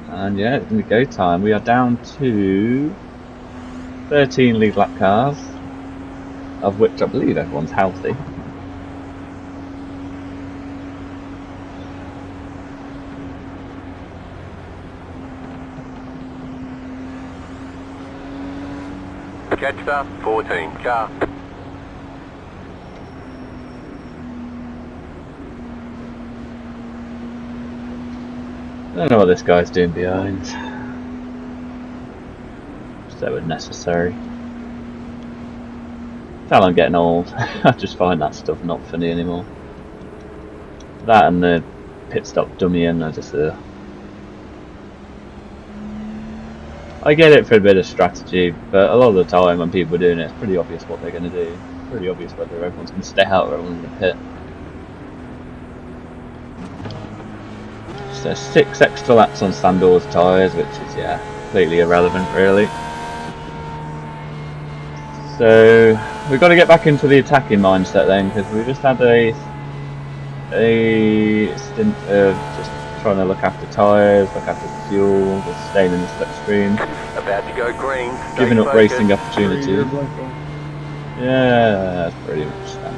And yeah, it's going to be go time. We are down to 13 lead lap cars, of which I believe everyone's healthy. Catch stop 14, car. I don't know what this guy's doing behind. So unnecessary. Tell I'm getting old. I just find that stuff not funny anymore. That and the pit stop dummy in, I just I get it for a bit of strategy, but a lot of the time when people are doing it, it's pretty obvious what they're going to do. It's pretty obvious whether everyone's going to stay out or everyone's going to pit. So 6 extra laps on Sandor's tyres, which is, yeah, completely irrelevant really. So we've got to get back into the attacking mindset then, because we just had a stint of just trying to look after tyres, look after the fuel, just staying in the slipstream, About to go green. giving up Stay racing focused. opportunities. Yeah, that's pretty much standard.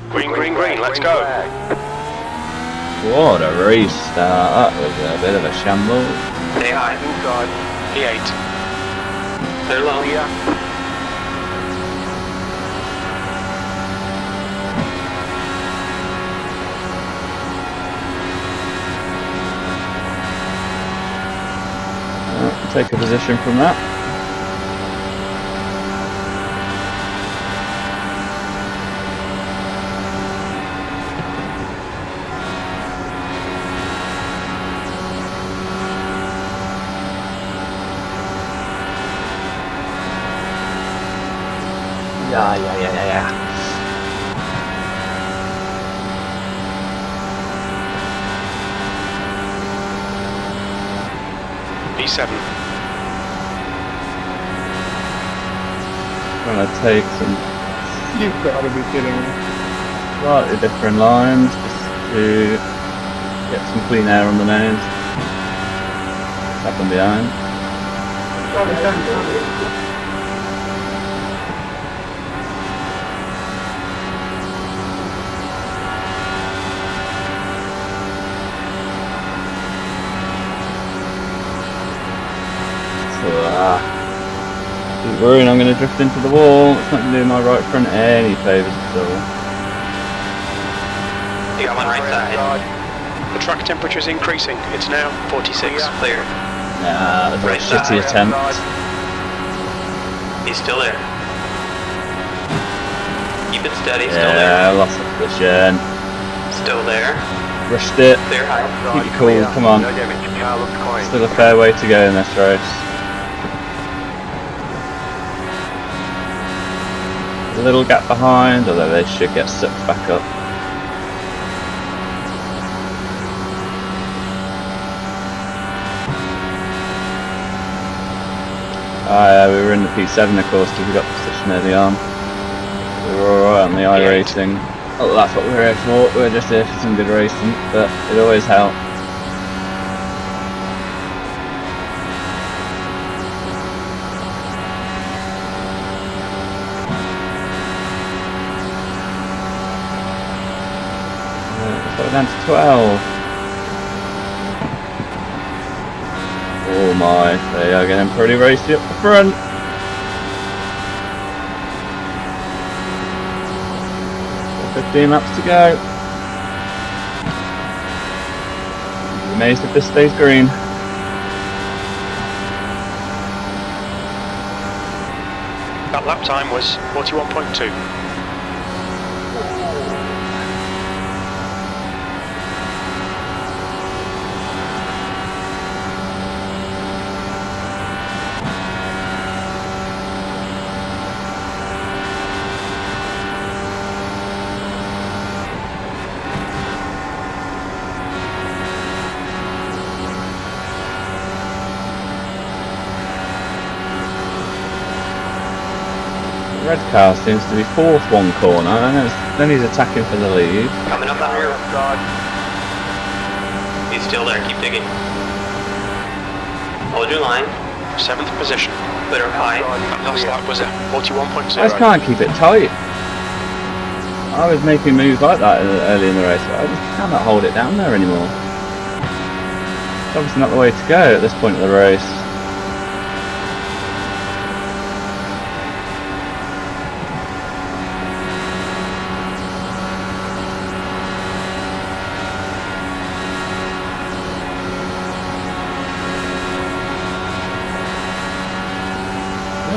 Green, green, green, let's go. What a restart. That was a bit of a shambles. Stay high. Inside. P8. They're low. Take a position from that. Yeah. P7. Trying to take some You've got to be kidding me. slightly different lines just to get some clean air on the nose. Tap them behind. Keep worrying I'm going to drift into the wall. It's not going to do my right front any favours at all. You got one right side. The track temperature is increasing. It's now 46. Clear. Nah, that was a Right shitty side. attempt. He's still there. Keep it steady. Still Yeah, there. lost the position. Still there. Rushed it. Clear high. Keep it cool, come on. No damage. Car looks clean. Still a fair way to go in this race. A little gap behind, although they should get sucked back up. We were in the P7 of course because we got position early on. We were alright on the iRacing. Oh, that's what we're here for. We're just here for some good racing, but it always helps. So we're down to 12. Oh my, they are getting pretty racy up the front. So 15 laps to go. I'm amazed if this stays green. That lap time was 41.2. The red car seems to be fourth one corner, and then he's attacking for the lead. Coming up that rear. He's still there. Keep digging. Hold your line. 7th position. Clear up high. That last lap was at 41.0. I just can't keep it tight. I was making moves like that early in the race, but I just cannot hold it down there anymore. It's obviously not the way to go at this point of the race.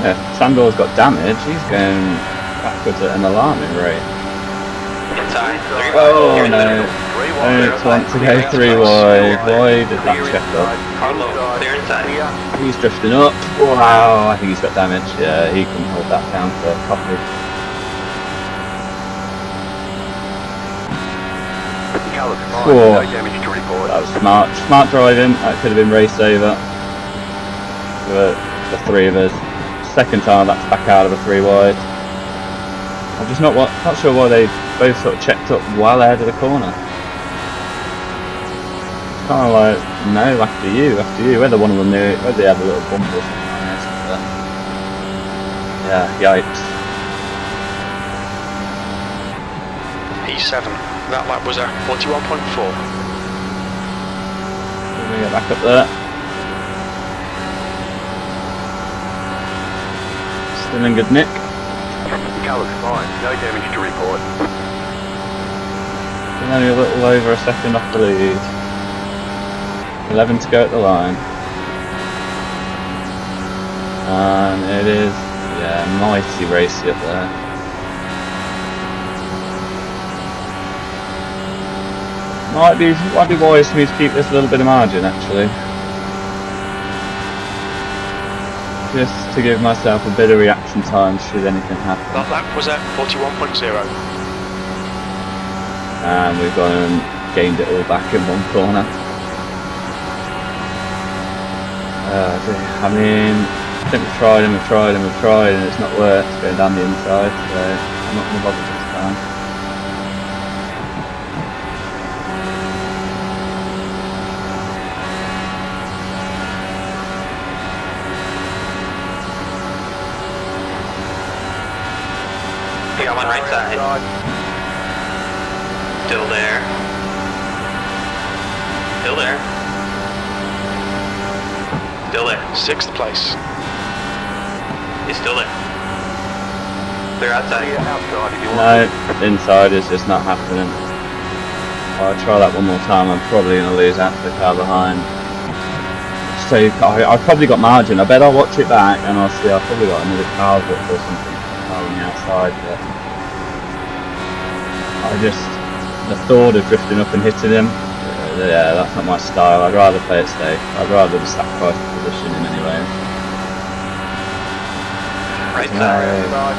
Yeah, Sandor's got damage, he's going backwards at an alarming rate. Inside. Oh You're in the no, middle. I don't want to go 3 wide. Why did that check up? Carlo, clear inside. He's drifting up. Wow, I think he's got damage. Yeah, he can hold that down for coffee. Car looks fine. Whoa. No damage to report. That was smart driving. That could have been race over for the 3 of us. Second time that's back out of a 3 wide. I'm just not sure why they both sort of checked up well ahead of the corner. kind of like, no, after you. Whether one of them knew it, whether they had a little bump or something on this. But yeah, yikes. P7. That lap was a 41.4. Let me get back up there. Still in good nick. The car looks fine. No damage to report. Still only a little over a second off the lead. 11 to go at the line. And it is, yeah, mighty racy up there. Might be wise for me to keep this a little bit of margin actually. Just to give myself a bit of reaction time should anything happen. That lap was at 41.0. And we've gone and gained it all back in one corner. I mean, I think we've tried and it's not worked going down the inside, so I'm not going to bother this time. You got one right side. Still there. Still there. Still there. 6th place. He's still there. They're outside. No, inside is just not happening. I'll try that one more time. I'm probably going to lose out to the car behind. So I've probably got margin. I bet I'll watch it back and I'll see I've probably got another car or something on the outside. But the thought of drifting up and hitting him, yeah, that's not my style. I'd rather play it safe. I'd rather just sacrifice the position in any way. Right side.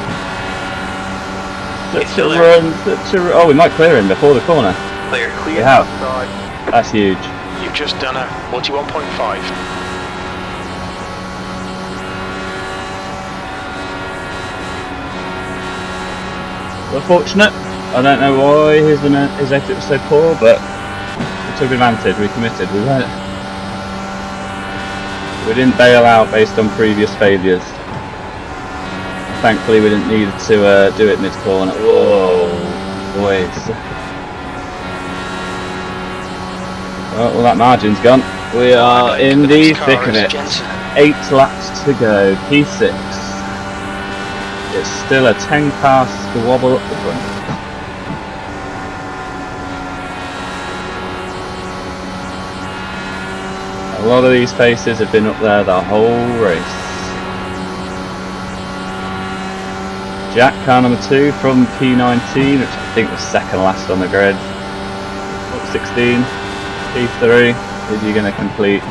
Oh, we might clear him before the corner. Clear. We have. That's huge. You've just done a 41.5. We're fortunate. I don't know why his exit was so poor, but we took advantage. We committed. We didn't bail out based on previous failures. Thankfully, we didn't need to do it mid-corner. Whoa, boys. Well, that margin's gone. We are in the thick of it. 8 laps to go. P6. It's still a 10 car squabble up the front. A lot of these faces have been up there the whole race. Jack, car number 2 from P19, which I think was second last on the grid. 16. P3, is he going to complete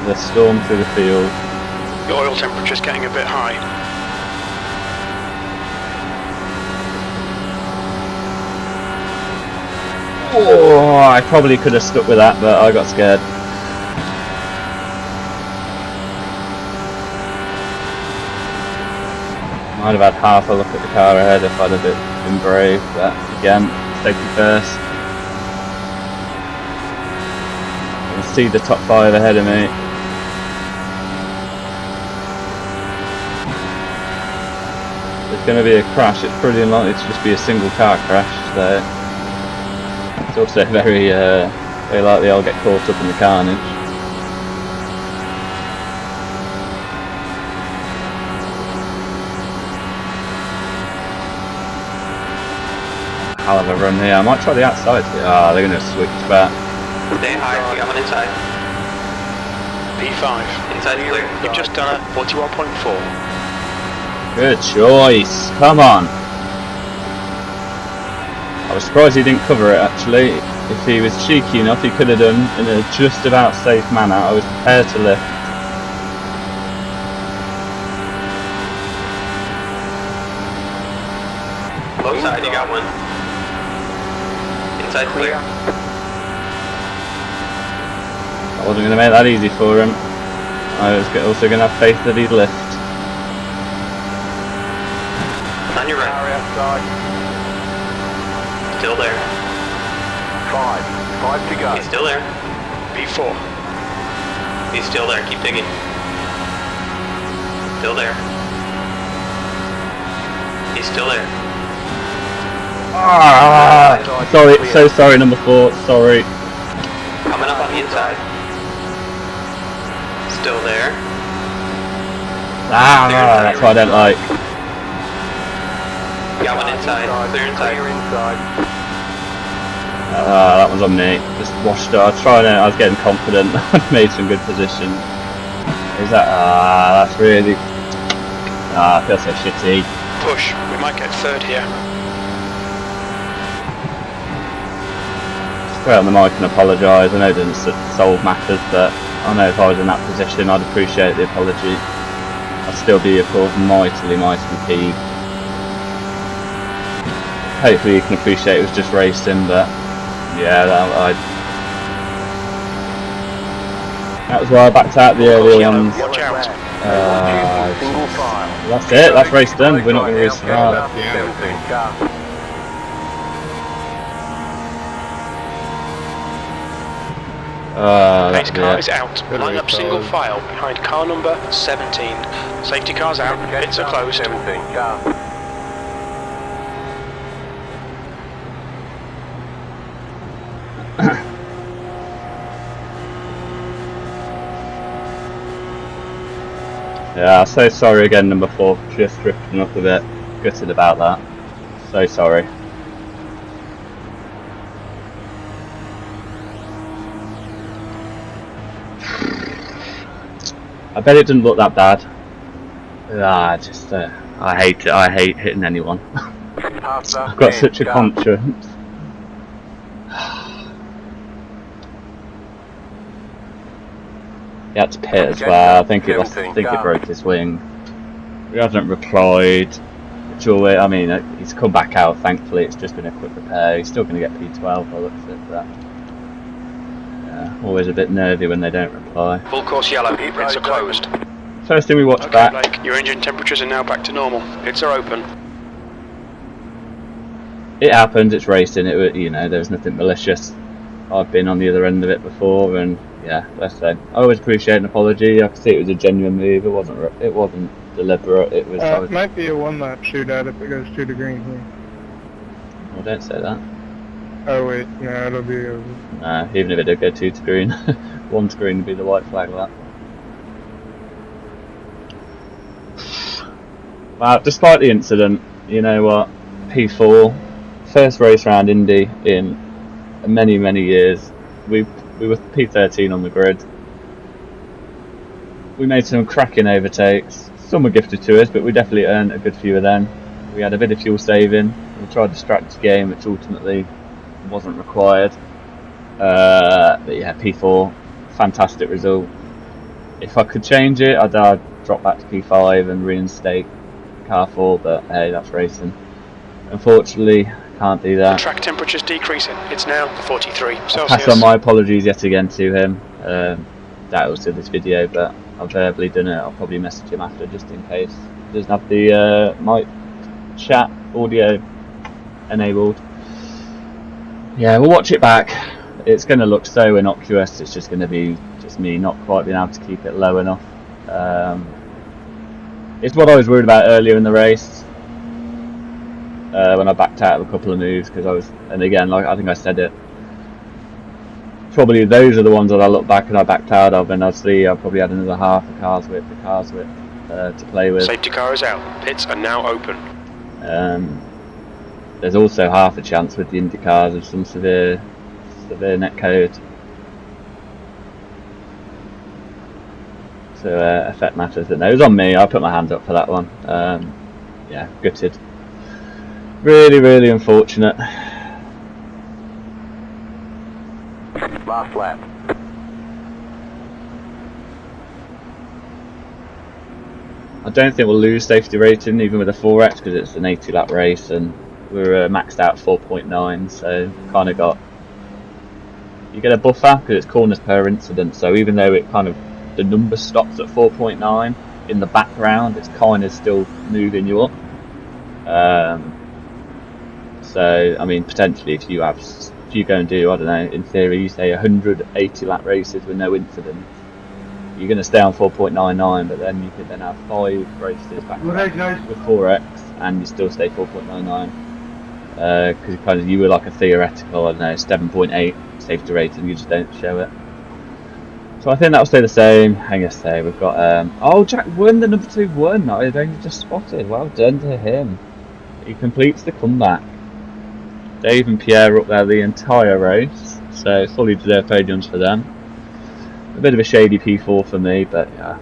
the storm through the field? The oil temperature's getting a bit high. Oh, I probably could have stuck with that, but I got scared. Might have had half a look at the car ahead if I'd have been brave, but again, safety first. I can see the top 5 ahead of me. There's going to be a crash. It's pretty unlikely to just be a single car crash, so it's also very likely I'll get caught up in the carnage. Hell of a run here. I might try the outside here. Ah, they're going to switch back. Stay high. You got one inside. P5. Inside clear. You've just done a 41.4. Good choice. Come on. I was surprised he didn't cover it actually. If he was cheeky enough, he could have done in a just about safe manner. I was prepared to lift. Low side, you got one. Inside clear. I wasn't going to make that easy for him. I was also going to have faith that he'd lift. On your right. Still there. 5 to go. He's still there. P4. He's still there. Keep digging. Still there. He's still there. Sorry, so sorry, number 4. Sorry. Coming up on the inside. Still there. That's what I don't like. Got one inside. Clear inside. That was on me. Just washed it. I was getting confident. I made some good positions. Is that? That's really. I feel so shitty. Push. We might get third here. Just go out on the mic and apologise. I know it doesn't solve matters, but I know if I was in that position, I'd appreciate the apology. I'd still be, of course, mightily peeved. Hopefully you can appreciate it was just racing, but yeah, that was why I backed out the early ones. Watch out. That's it, that's race done. We're not going to race hard. That's the end. Pace car is out. Good Line race, up single fellas. file behind car number 17. Safety car's out. Pits are closed. Yeah, so sorry again, number 4, just drifting up a bit. Gutted about that. So sorry. I bet it didn't look that bad. I hate it. I hate hitting anyone. I've got such a conscience. He had to pit as well. I think it broke his wing. He hasn't replied. I mean, he's come back out. Thankfully, it's just been a quick repair. He's still going to get P12 by the looks of it. But yeah, always a bit nervy when they don't reply. Full course yellow. Pits are closed. First thing we watch Okay, back. Blake, your engine temperatures are now back to normal. Pits are open. It happened. It's racing. There's nothing malicious. I've been on the other end of it before, and yeah, let's say I always appreciate an apology. I can see it was a genuine move. It wasn't deliberate. It was. It might be a one-lap shootout if it goes 2 to green here. Well, don't say that. Oh wait, no, it'll be over. Nah, even if it did go 2 to green, 1 to green would be the white flag. That. Wow, despite the incident, you know what? P4, first race round Indy in many years. We were P13 on the grid. We made some cracking overtakes. Some were gifted to us, but we definitely earned a good few of them. We had a bit of fuel saving. We tried the strategy game, which ultimately wasn't required. But yeah, P4, fantastic result. If I could change it, I'd drop back to P5 and reinstate car 4, but hey, that's racing. Unfortunately, can't do that. Track temperature's decreasing. It's now 43 Celsius. Pass on my apologies yet again to him. That was to this video, but I've verbally done it. I'll probably message him after just in case he doesn't have the mic chat audio enabled. Yeah, we'll watch it back. It's going to look so innocuous. It's just going to be just me not quite being able to keep it low enough. It's what I was worried about earlier in the race. When I backed out of a couple of moves, because and again, like I think I said it, probably those are the ones that I look back and I backed out of, and I probably had another half a car's width to play with. Safety car is out. Pits are now open. There's also half a chance with the Indycars of some severe net code to affect matters. But no, it was on me. I put my hands up for that one. Yeah, gutted. Really unfortunate. Last lap. I don't think we'll lose safety rating even with a 4X because it's an 80 lap race and we're maxed out 4.9, so kind of you get a buffer because it's corners per incident, so even though the number stops at 4.9 in the background, it's kind of still moving you up. So I mean, potentially if you have if you go and do, I don't know, in theory, you say 180 lap races with no incidents, you're going to stay on 4.99, but then you could then have 5 races back with 4x, and you still stay 4.99. Because you were like a theoretical, I don't know, 7.8 safety rating, you just don't show it. So I think that'll stay the same. I guess we've got oh, Jack won, the number 2 won. I'd only just spotted. Well done to him. He completes the comeback. Dave and Pierre up there the entire race, so fully deserved podiums for them. A bit of a shady P4 for me, but yeah.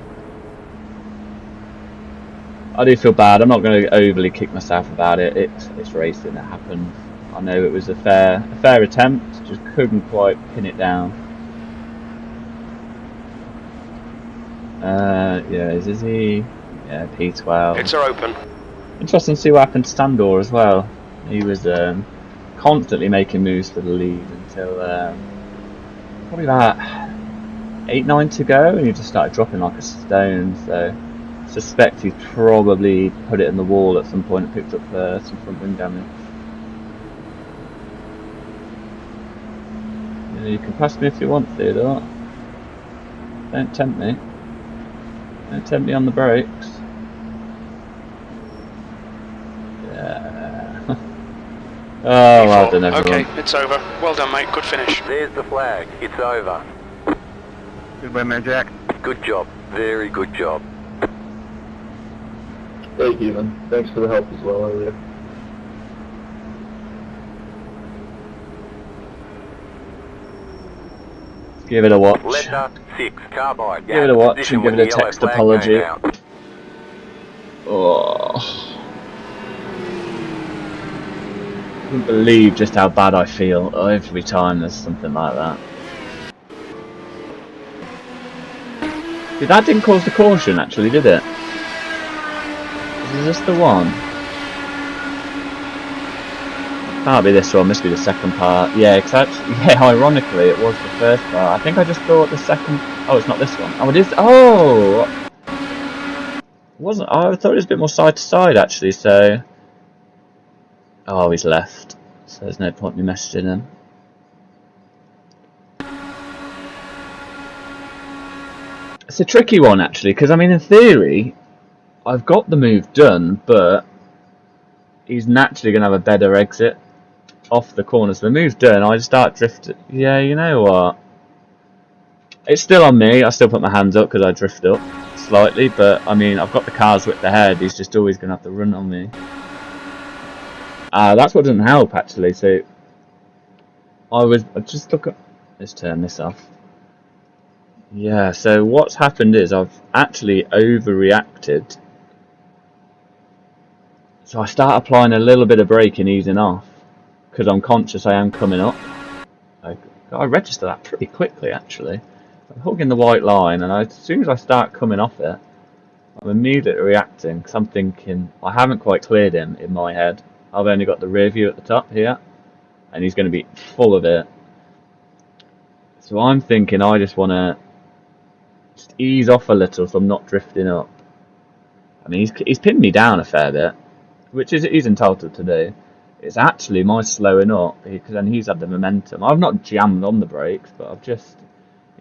I do feel bad. I'm not going to overly kick myself about it. It's racing. It happens. I know it was a fair attempt. Just couldn't quite pin it down. Yeah, is he? Yeah, P12. Pits are open. Interesting to see what happened to Standor as well. He was constantly making moves for the lead until probably about 8-9 to go, and he just started dropping like a stone. So I suspect he's probably put it in the wall at some point and picked up some front wing damage. Yeah, you can pass me if you want, Theodore. Don't tempt me. Don't tempt me on the brakes. Yeah. Oh, well done, everyone. Okay, it's over. Well done, mate. Good finish. There's the flag. It's over. Good win there, Jack. Good job. Very good job. Thank you, man. Thanks for the help as well earlier. Give it a watch. Letter 6, carbide. Give it a watch and give it a text apology. Oh. I couldn't believe just how bad I feel every time there's something like that. See, that didn't cause the caution actually, did it? Is this the one? Can't be this one, must be the second part. Yeah, ironically it was the first part. I think I just thought the second... Oh, it's not this one. Oh, it is... Oh! It wasn't... I thought it was a bit more side to side actually, so... Oh, he's left. So there's no point in me messaging him. It's a tricky one actually, because I mean in theory, I've got the move done, but he's naturally going to have a better exit off the corner. So the move's done, I just start drifting. Yeah, you know what? It's still on me. I still put my hands up because I drift up slightly, but I mean, I've got the car's width ahead. He's just always going to have to run on me. That's what doesn't help actually. So I just look at. Let's turn this off. Yeah. So what's happened is I've actually overreacted. So I start applying a little bit of brake and easing off because I'm conscious I am coming up. I register that pretty quickly actually. I'm hugging the white line, and as soon as I start coming off it, I'm immediately reacting because I'm thinking I haven't quite cleared him in my head. I've only got the rear view at the top here, and he's going to be full of it. So I'm thinking I just want to just ease off a little so I'm not drifting up. I mean, he's pinned me down a fair bit, which he's entitled to do. It's actually my slowing up because then he's had the momentum. I've not jammed on the brakes, but I've just,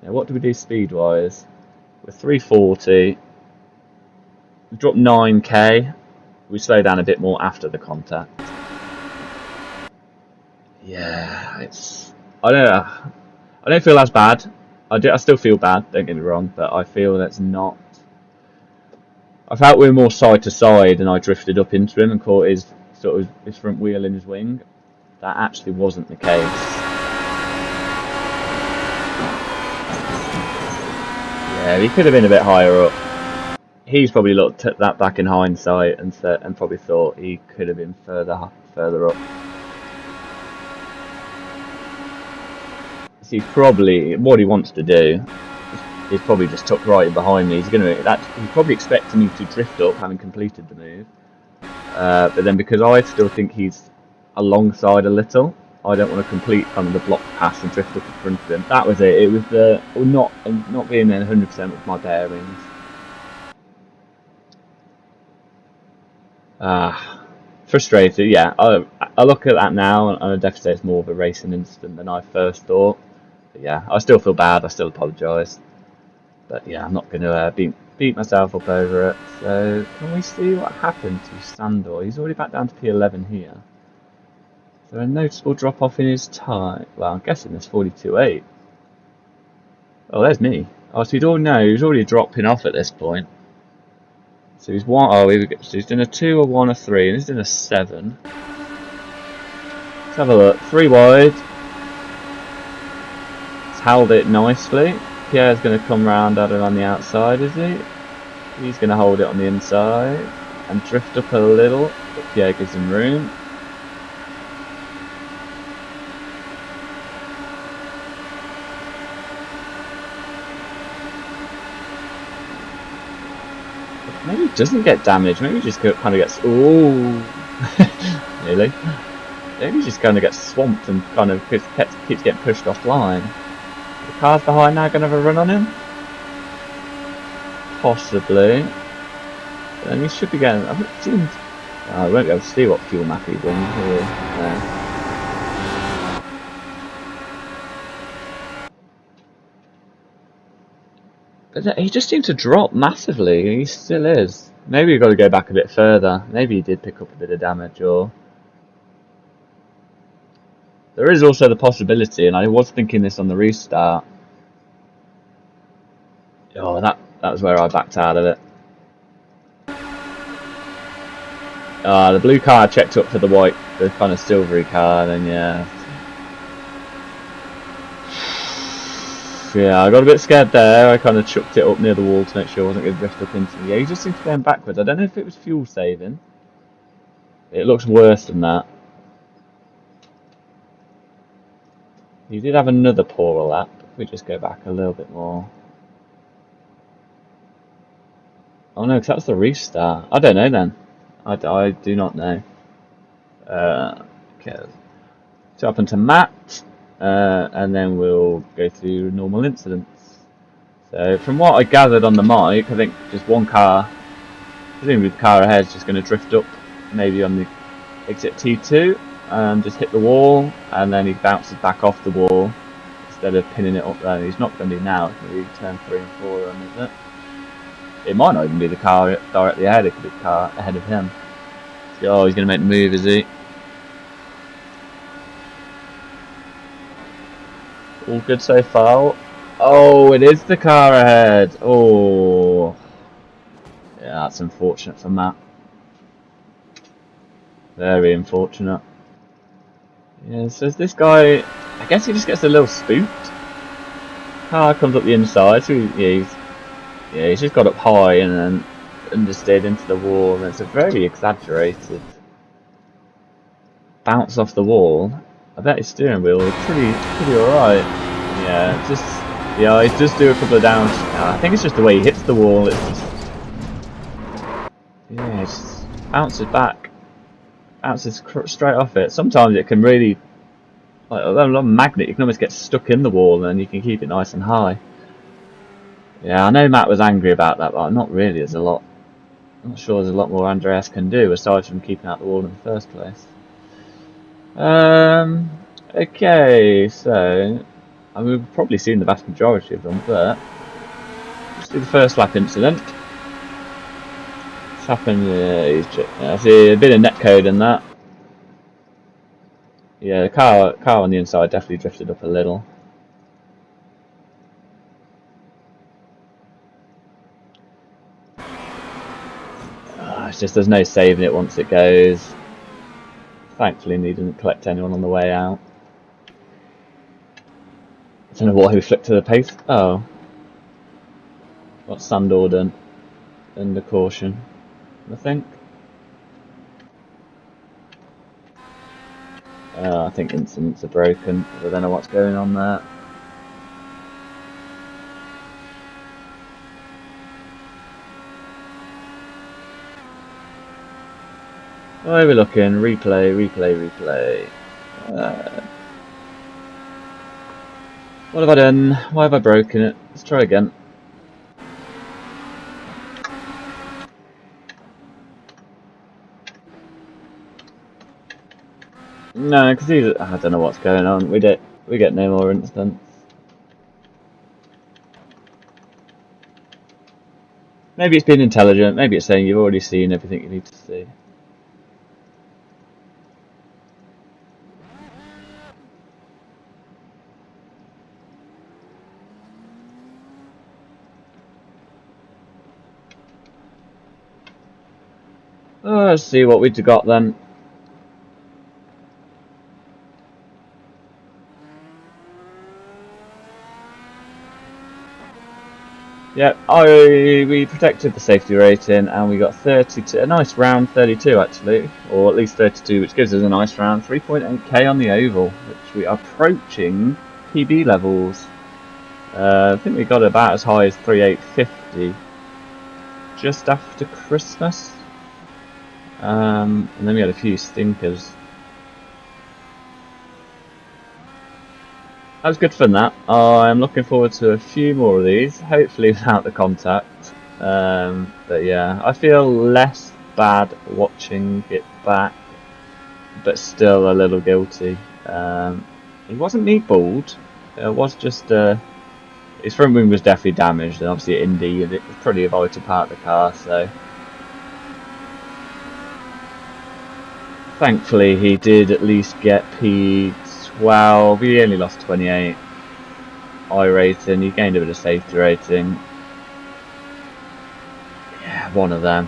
what do we do speed wise? We're 340. We dropped 9k. We slow down a bit more after the contact. Yeah, I don't feel as bad. I still feel bad. Don't get me wrong, but I feel that's not. I felt we were more side to side, and I drifted up into him and caught his front wheel in his wing. That actually wasn't the case. Yeah, he could have been a bit higher up. He's probably looked at that back in hindsight and probably thought he could have been further up. See, probably what he wants to do is probably just tuck right in behind me. He's probably expecting me to drift up, having completed the move. But then because I still think he's alongside a little, I don't want to complete kind of the block pass and drift up in front of him. That was it. It was the not being there 100% with my bearings. Frustrated, yeah. I look at that now, and I definitely say it's more of a racing incident than I first thought. But yeah, I still feel bad. I still apologise. But yeah, I'm not going to beat myself up over it. So can we see what happened to Sandor? He's already back down to P11 here. Is there a noticeable drop off in his time? Well, I'm guessing there's 42.8. Oh, there's me. Oh, so he's already dropping off at this point. So he's one. Oh, so he's done a 2, a 1, a 3, and he's done a 7. Let's have a look. 3 wide. He's held it nicely. Pierre's going to come round at it on the outside, is he? He's going to hold it on the inside and drift up a little, but Pierre gives him room. Maybe he doesn't get damaged. Maybe he just kind of gets. Ooh, nearly. Maybe he just kind of gets swamped and kind of keeps getting pushed offline. The cars behind now going to have a run on him? Possibly. And he should be getting. I haven't seen. I won't be able to see what fuel map he's in here. But he just seemed to drop massively. He still is. Maybe you've got to go back a bit further. Maybe he did pick up a bit of damage, or there is also the possibility, and I was thinking this on the restart. Oh, that was where I backed out of it. The blue car checked up for the white, the kind of silvery car, and then yeah. Yeah, I got a bit scared there. I kind of chucked it up near the wall to make sure I wasn't going to drift up into it. Yeah, he just seemed to be going backwards. I don't know if it was fuel saving. It looks worse than that. He did have another poorer lap. If we just go back a little bit more. Oh no, because that was the restart. I don't know then. I do not know. Okay. So up into Matt, and then we'll go through normal incidents. So from what I gathered on the mic, I think just one car, presumably the car ahead, is just going to drift up, maybe on the exit T2, and just hit the wall, and then he bounces back off the wall instead of pinning it up there. He's not going to be now. It's going to be turn 3 and 4 on, is it? It might not even be the car directly ahead. It could be the car ahead of him. So, oh, he's going to make the move, is he? All good so far. Oh, it is the car ahead. Oh, yeah, that's unfortunate for Matt. Very unfortunate. Yeah, so this guy, I guess he just gets a little spooked. Car comes up the inside, so he's just got up high and then understeered into the wall, and it's a very exaggerated bounce off the wall. I bet his steering wheel is pretty alright. Yeah, he does do a couple of downs. I think it's just the way he hits the wall. It's just, yeah, it just bounces back, bounces straight off it. Sometimes it can really, like a lot of magnet, you can almost get stuck in the wall and you can keep it nice and high. Yeah, I know Matt was angry about that, but not really. I'm not sure there's a lot more Andreas can do aside from keeping out the wall in the first place. Okay, so we've probably seen the vast majority of them, but let's do the first lap incident. It's happened. I see a bit of netcode in that. Yeah, the car on the inside definitely drifted up a little. It's just there's no saving it once it goes. Thankfully, he didn't collect anyone on the way out. I don't know why he flicked to the pace. Oh. What's Sandor done? Under caution, I think. I think incidents are broken. I don't know what's going on there. Where are we looking? Replay. What have I done? Why have I broken it? Let's try again. No, because I don't know what's going on. We get no more incidents. Maybe it's been intelligent. Maybe it's saying you've already seen everything you need to see. Let's see what we've got then. Yep, we protected the safety rating and we got 32, a nice round 32 actually, or at least 32, which gives us a nice round 3.8k on the oval, which we are approaching PB levels. I think we got about as high as 3.850 just after Christmas, and then we had a few stinkers. That was good fun, that. I'm looking forward to a few more of these, hopefully without the contact. But yeah, I feel less bad watching it back, but still a little guilty. He wasn't meatballed, it was just his front wing was definitely damaged, and obviously Indy, it was pretty a vital part of the car, so thankfully he did at least get P12. He only lost 28 I rating, he gained a bit of safety rating. Yeah, one of them.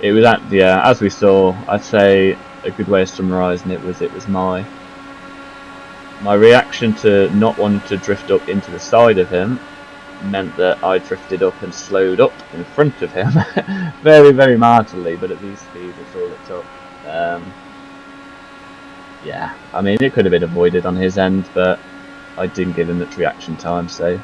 It was as we saw, I'd say a good way of summarising it was my reaction to not wanting to drift up into the side of him meant that I drifted up and slowed up in front of him very, very marginally, but at these speeds it's all it took. Yeah, I mean it could have been avoided on his end, but I didn't give him much reaction time, so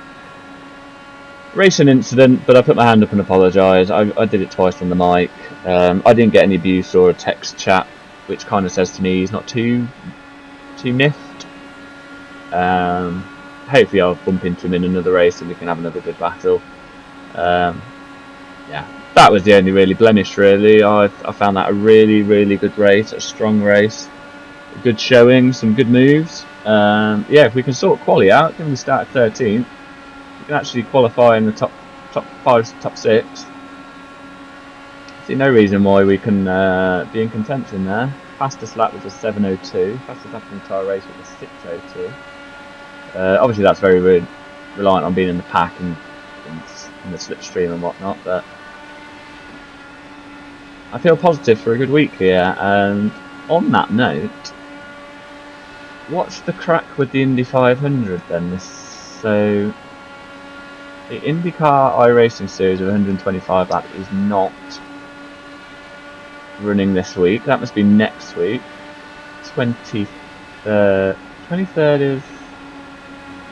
racing incident, but I put my hand up and apologised. I did it twice on the mic. I didn't get any abuse or a text chat, which kind of says to me he's not too miffed. Hopefully I'll bump into him in another race and we can have another good battle. Yeah, that was the only really blemish really. I found that a really, really good race, a strong race, a good showing, some good moves. Yeah, if we can sort quali out, given we start at 13th, we can actually qualify in the top 5, top 6. See no reason why we can be in contention there. Fastest lap was a 7:02. Fastest lap in the entire race was a 6:02. Obviously that's very reliant on being in the pack and in the slipstream and whatnot, but I feel positive for a good week here. And on that note, what's the crack with the Indy 500 then? So the Indycar iRacing series of 125 lap is not running this week. That must be next week. 23rd is...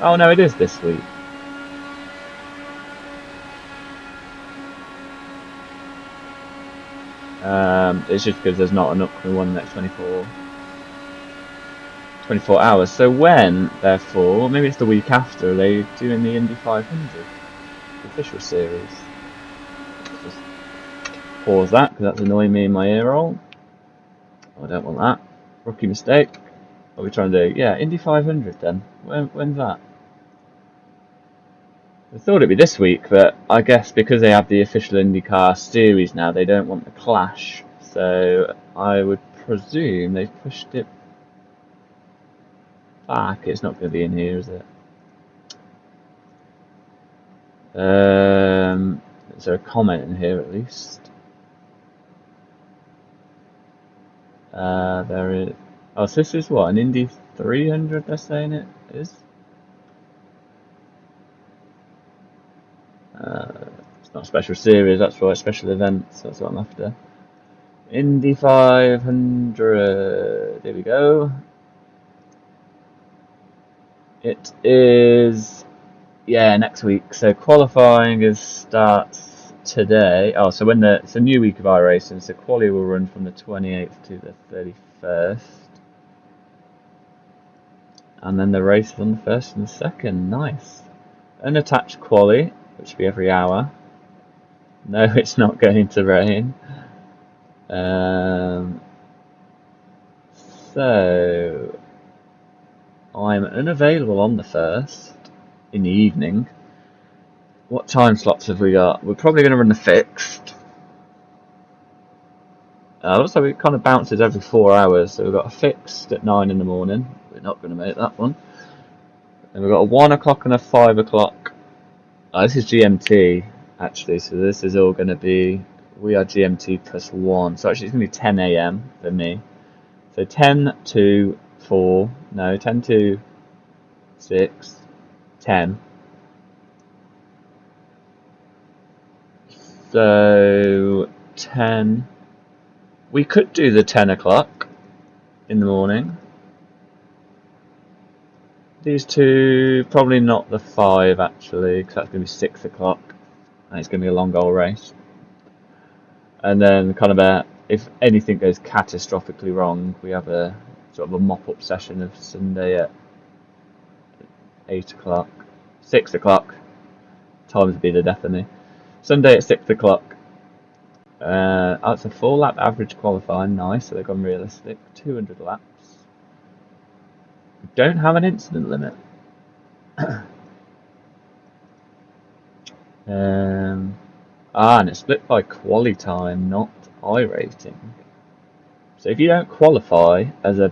Oh no, it is this week. It's just because there's not an upcoming one next 24 hours. So when, therefore, maybe it's the week after, are they doing the Indy 500 official series? Just pause that because that's annoying me in my ear roll. I don't want that. Rookie mistake. What are we trying to do? Yeah, Indy 500 then. When's that? I thought it'd be this week, but I guess because they have the official IndyCar series now, they don't want the clash. So I would presume they've pushed it back. It's not going to be in here, is it? Is there a comment in here at least? There is. Oh, so this is what, an Indy 300 they're saying it is? It's not a special series, that's right, special events, that's what I'm after. Indy 500, there we go. It is, yeah, next week. So qualifying starts today. Oh, so it's a new week of iRacing, so quali will run from the 28th to the 31st. And then the race is on the 1st and the 2nd, nice. Unattached quali, which will be every hour. No, it's not going to rain. So, I'm unavailable on the 1st in the evening. What time slots have we got? We're probably going to run the fixed. Looks like it kind of bounces every 4 hours. So we've got a fixed at 9 in the morning. We're not going to make that one. And we've got a 1 o'clock and a 5 o'clock. This is GMT actually, so this is all going to be, we are GMT plus 1. So actually it's going to be 10 AM for me. So 10 to 4, no, 10 to 6, 10. So 10, we could do the 10 o'clock in the morning. These two, probably not the 5 actually, because that's going to be 6 o'clock, and it's going to be a long goal race. And then kind of if anything goes catastrophically wrong, we have a sort of a mop-up session of Sunday at 8 o'clock, 6 o'clock. Times would be the death of me. Sunday at 6 o'clock. It's a 4 lap average qualifying, nice, so they've gone realistic. 200 laps. We don't have an incident limit. And it's split by quali time, not I rating. So if you don't qualify as a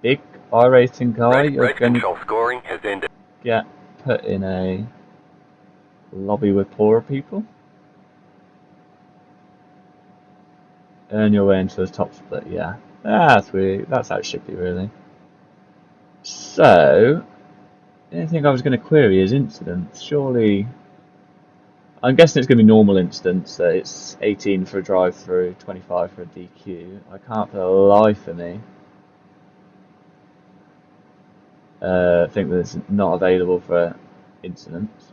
big I rating guy, you're going to scoring has ended. get put in a lobby with poorer people. Earn your way into the top split, yeah. That's weird. That's how it should be, really. So, the only thing I was going to query is incidents. Surely, I'm guessing it's going to be normal incidents. So it's 18 for a drive-through, 25 for a DQ. I can't for the life of me think that it's not available for incidents.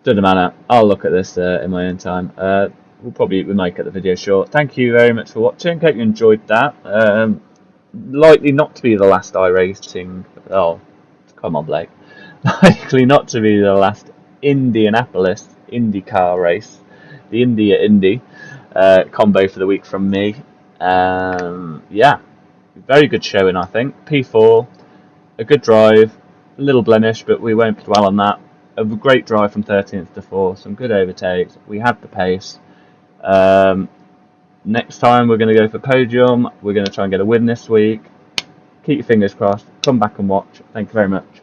Doesn't matter. I'll look at this in my own time. We might cut the video short. Thank you very much for watching. Hope you enjoyed that. Likely not to be the last iRacing. Oh, come on, Blake. Likely not to be the last Indianapolis Indycar race. The Indy Indy combo for the week from me. Yeah, very good showing, I think. P4, a good drive, a little blemish, but we won't dwell on that. A great drive from 13th to 4th, some good overtakes. We had the pace. Next time we're going to go for podium. We're going to try and get a win this week. Keep your fingers crossed. Come back and watch. Thank you very much.